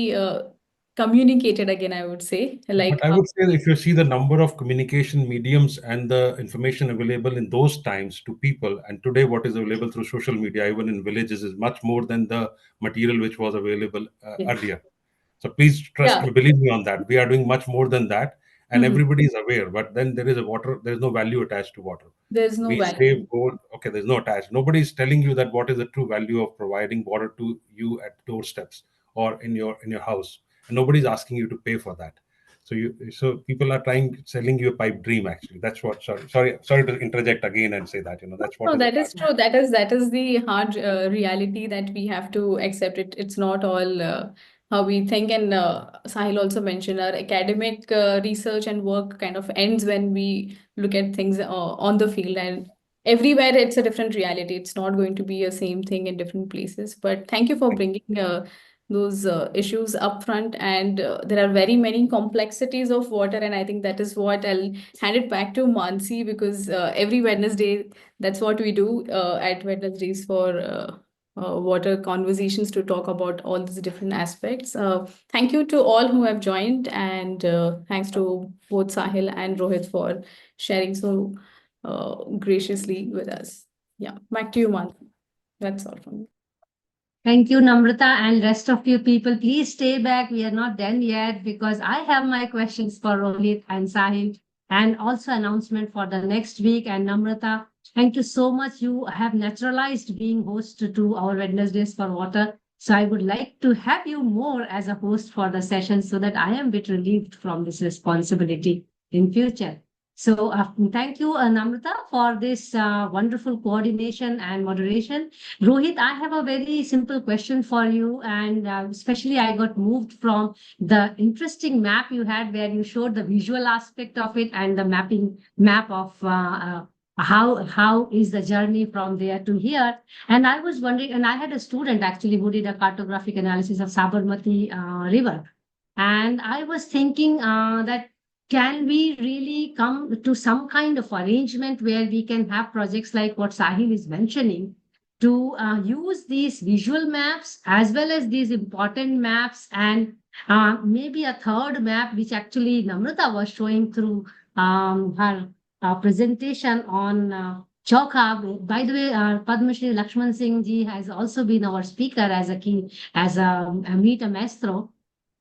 communicated again, I would say. Like But I would say that if you see the number of communication mediums and the information available in those times to people, and today what is available through social media, even in villages, is much more than the material which was available Yes. earlier. So please trust Yeah. me, believe me on that. We are doing much more than that, and Mhm. everybody is aware. But then there is there is no value attached to water. There's no We value. save gold. Okay, there's no attached. Nobody is telling you that what is the true value of providing water to you at doorsteps or in your house, and nobody is asking you to pay for that. So people are selling you a pipe dream. Actually, that's what. Sorry to interject again and say that that's what No, is that is attached. true. That is the hard reality that we have to accept. It's not all how we think. And Sahil also mentioned our academic research and work kind of ends when we look at things on the field. And everywhere it's a different reality. It's not going to be a same thing in different places. But thank you for bringing those issues up front. And there are very many complexities of water. And I think that is what I'll hand it back to Mansi, because every Wednesday that's what we do at Wednesdays for water conversations, to talk about all these different aspects. Thank you to all who have joined, and thanks to both Sahil and Rohit for sharing so graciously with us. Yeah, back to you, Man. That's all from me. Thank you, Namrata, and rest of you people. Please stay back. We are not done yet because I have my questions for Rohit and Sahil, and also announcement for the next week. And Namrata, thank you so much. You have naturalized being host to our Wednesdays for Water. So I would like to have you more as a host for the session so that I am a bit relieved from this responsibility in future. So thank you, Namrata, for this wonderful coordination and moderation. Rohit, I have a very simple question for you, and especially I got moved from the interesting map you had where you showed the visual aspect of it and the map of how is the journey from there to here. And I was wondering, and I had a student actually who did a cartographic analysis of Sabarmati River, and I was thinking that can we really come to some kind of arrangement where we can have projects like what Sahil is mentioning to use these visual maps as well as these important maps, and maybe a third map which actually Namrata was showing through her presentation on Chokha. By the way, Padma Shri Lakshman Singh ji has also been our speaker as a meet a maestro.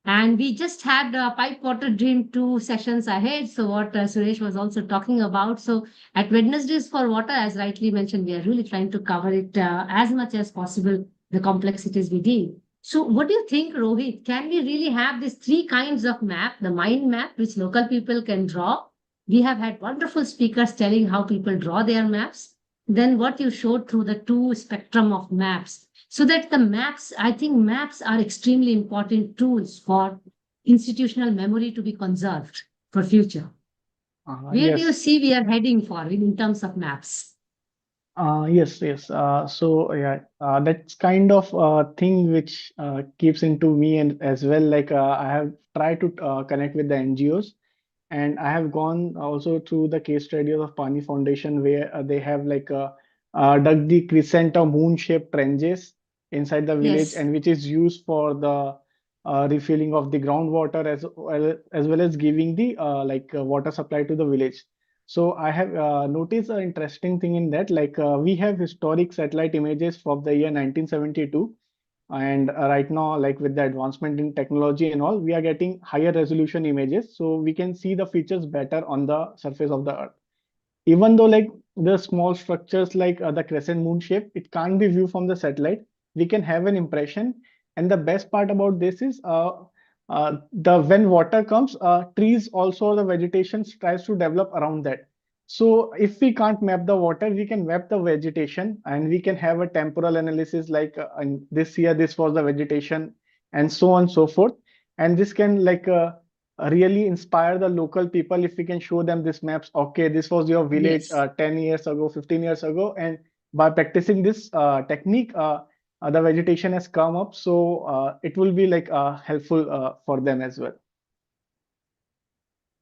And we just had Pipe Water Dream 2 sessions ahead. So what Suresh was also talking about. So at Wednesdays for Water, as rightly mentioned, we are really trying to cover it as much as possible, the complexities we deal. So what do you think, Rohit? Can we really have these three kinds of map, the mind map, which local people can draw? We have had wonderful speakers telling how people draw their maps. Then what you showed through the two spectrum of maps, so that the maps, I think maps are extremely important tools for institutional memory to be conserved for future. Where do you Yes. see we are heading for in terms of maps? Yes. So yeah, that's kind of thing which keeps into me and as well. Like I have tried to connect with the NGOs, and I have gone also through the case studies of Pani Foundation where they have like dug the crescent or moon-shaped trenches inside the village, Yes. and which is used for the refilling of the groundwater as well as giving the water supply to the village. So I have noticed an interesting thing in that, like we have historic satellite images from the year 1972, and right now, like with the advancement in technology and all, we are getting higher resolution images, so we can see the features better on the surface of the Earth. Even though like the small structures like the crescent moon shape, it can't be viewed from the satellite. We can have an impression, and the best part about this is when water comes, trees also, the vegetation tries to develop around that. So if we can't map the water, we can map the vegetation, and we can have a temporal analysis like in this year this was the vegetation, and so on and so forth. And this can really inspire the local people if we can show them this maps. Okay, this was your village Yes. 10 years ago, 15 years ago, and by practicing this technique, the vegetation has come up, so it will be helpful for them as well.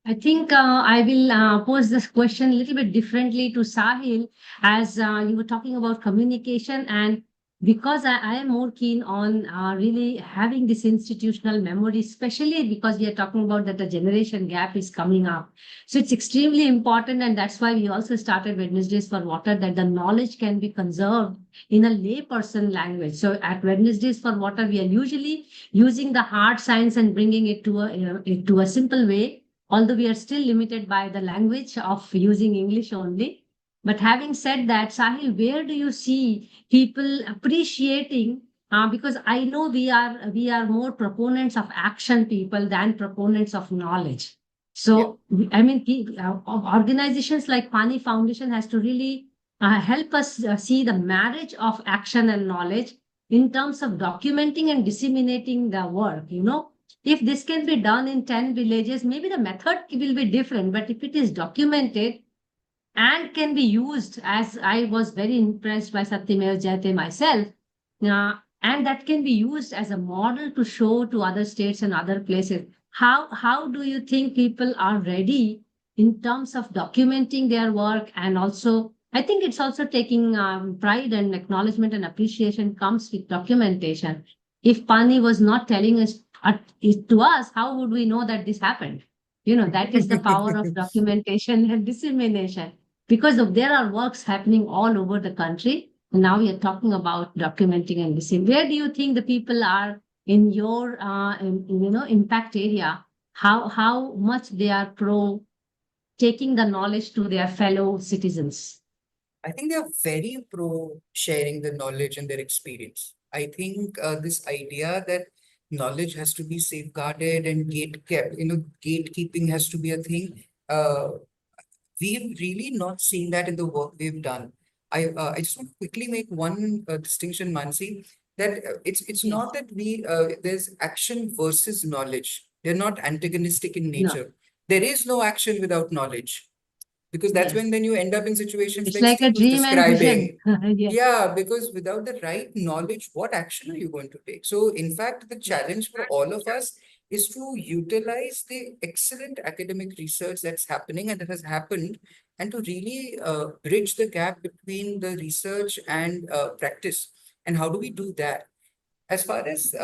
I think I will pose this question a little bit differently to Sahil, as you were talking about communication, and because I am more keen on really having this institutional memory, especially because we are talking about that a generation gap is coming up. So it's extremely important, and that's why we also started Wednesdays for Water, that the knowledge can be conserved in a layperson language. So at Wednesdays for Water, we are usually using the hard science and bringing it to a simple way, although we are still limited by the language of using English only. But having said that, Sahil, where do you see people appreciating? Because I know we are more proponents of action people than proponents of knowledge. So I mean, organizations like Pani Foundation has to really help us see the marriage of action and knowledge in terms of documenting and disseminating the work. If this can be done in 10 villages, maybe the method will be different. But if it is documented and can be used, as I was very impressed by Satyamev Jayate myself, and that can be used as a model to show to other states and other places. How do you think people are ready in terms of documenting their work? And also, I think it's also taking pride and acknowledgement and appreciation comes with documentation. If Pani was not telling us to us, how would we know that this happened? That is the power of documentation and dissemination, because there are works happening all over the country. And now we are talking about documenting and listening. Where do you think the people are in your impact area? How much they are pro taking the knowledge to their fellow citizens? I think they are very pro sharing the knowledge and their experience. I think this idea that knowledge has to be safeguarded and gate kept, gatekeeping has to be a thing. We've really not seen that in the work we've done. I just want to quickly make one distinction, Mansi, that it's Yes. not that there's action versus knowledge. They're not antagonistic in No. nature. There is no action without knowledge, because that's when Yes. then you end up in situations It's like like a Steve was dream and vision. describing. Yes. Yeah, because without the right knowledge, what action are you going to take? So, in fact, the challenge for all of us is to utilize the excellent academic research that's happening and that has happened, and to really bridge the gap between the research and practice. And how do we do that? As far as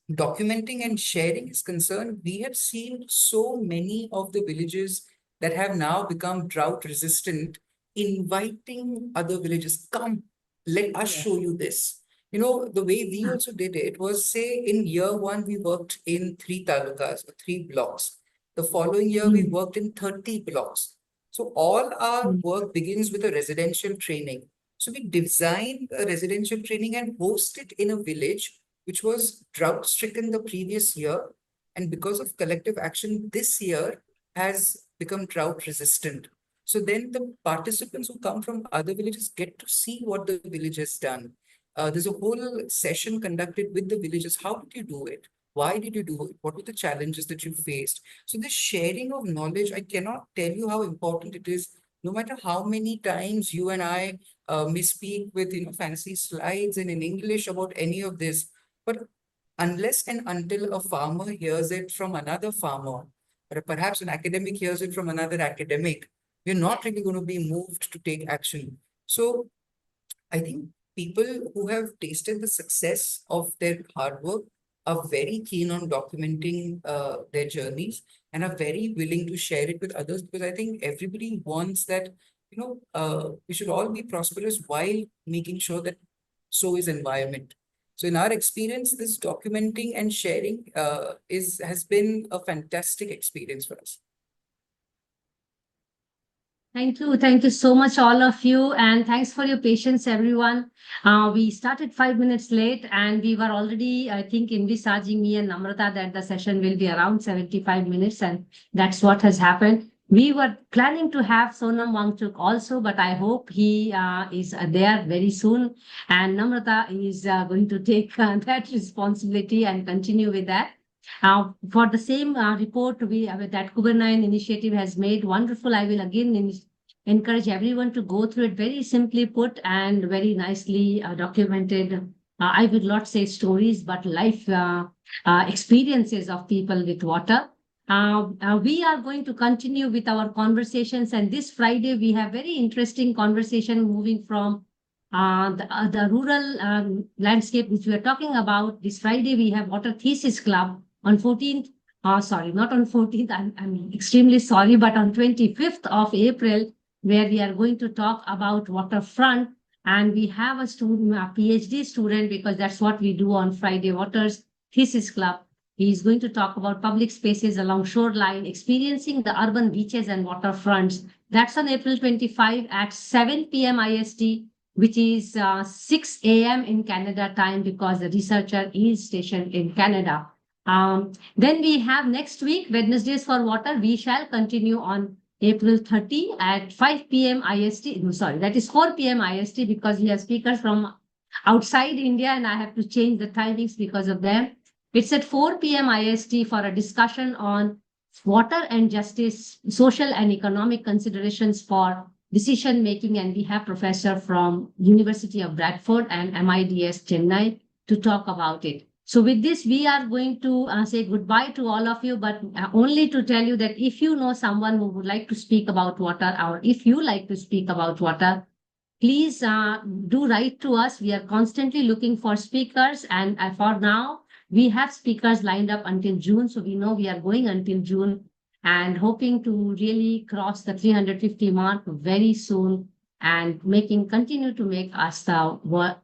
documenting and sharing is concerned, we have seen so many of the villages that have now become drought resistant, inviting other villages, come, let us show you this. The way we also did it was, say, in year one, we worked in 3 talukas, or 3 blocks. The following year, we worked in 30 blocks. So all our work begins with a residential training. So we designed a residential training and host it in a village which was drought stricken the previous year. And because of collective action, this year has become drought resistant. So then the participants who come from other villages get to see what the village has done. There's a whole session conducted with the villagers. How did you do it? Why did you do it? What were the challenges that you faced? So this sharing of knowledge, I cannot tell you how important it is. No matter how many times you and I misspeak with fancy slides and in English about any of this, but unless and until a farmer hears it from another farmer, or perhaps an academic hears it from another academic, we're not really going to be moved to take action. So I think people who have tasted the success of their hard work are very keen on documenting their journeys and are very willing to share it with others, because I think everybody wants that, we should all be prosperous while making sure that so is environment. So in our experience, this documenting and sharing has been a fantastic experience for us. Thank you. Thank you so much, all of you. And thanks for your patience, everyone. We started 5 minutes late and we were already, I think, envisaging me and Namrata that the session will be around 75 minutes. And that's what has happened. We were planning to have Sonam Wangchuk also, but I hope he is there very soon. And Namrata is going to take that responsibility and continue with that. For the same report that Kubernetes initiative has made, wonderful. I will again encourage everyone to go through it, very simply put and very nicely documented. I would not say stories, but life experiences of people with water. We are going to continue with our conversations, and this Friday we have very interesting conversation moving from the rural landscape which we are talking about. This Friday we have Water Thesis Club on 14th. Sorry, not on 14th. I'm extremely sorry, but on 25th of April, where we are going to talk about waterfront. And we have a student, a PhD student, because that's what we do on Friday Waters Thesis Club. He is going to talk about public spaces along shoreline, experiencing the urban beaches and waterfronts. That's on April 25 at 7 p.m. IST, which is 6 a.m. in Canada time, because the researcher is stationed in Canada. Then we have next week, Wednesdays for Water. We shall continue on April 30 at 5 p.m. IST. No, sorry, that is 4 p.m. IST, because we have speakers from outside India and I have to change the timings because of them. It's at 4 p.m. IST for a discussion on water and justice, social and economic considerations for decision making. And we have professor from University of Bradford and MIDS Chennai to talk about it. So with this, we are going to say goodbye to all of you, but only to tell you that if you know someone who would like to speak about water, or if you like to speak about water, please do write to us. We are constantly looking for speakers, and for now, we have speakers lined up until June. So we know we are going until June and hoping to really cross the 350 mark very soon, and continue to make us the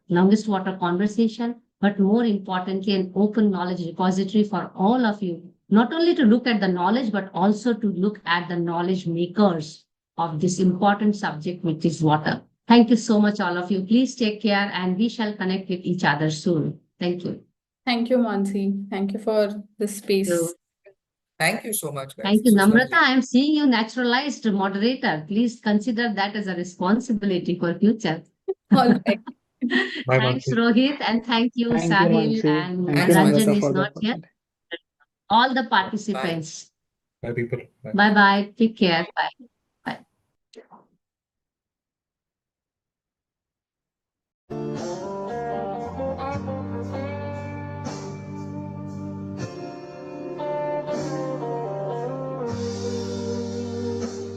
longest water conversation, but more importantly, an open knowledge repository for all of you, not only to look at the knowledge, but also to look at the knowledge makers of this important subject, which is water. Thank you so much, all of you. Please take care, and we shall connect with each other soon. Thank you. Thank you, Mansi. Thank you for this space. Thank you so much, guys. Thank you, This was Namrata. lovely. I am seeing you naturalized moderator. Please consider that as a responsibility for future. All right. Bye, Thanks, Mansi. Rohit, and thank you, Thank you, Sahil, Mansi. and Thank you, Ranjan Namrata, is for the not here. opportunity. All the participants. Bye, people. Bye. Bye-bye. Take care. Bye. Bye.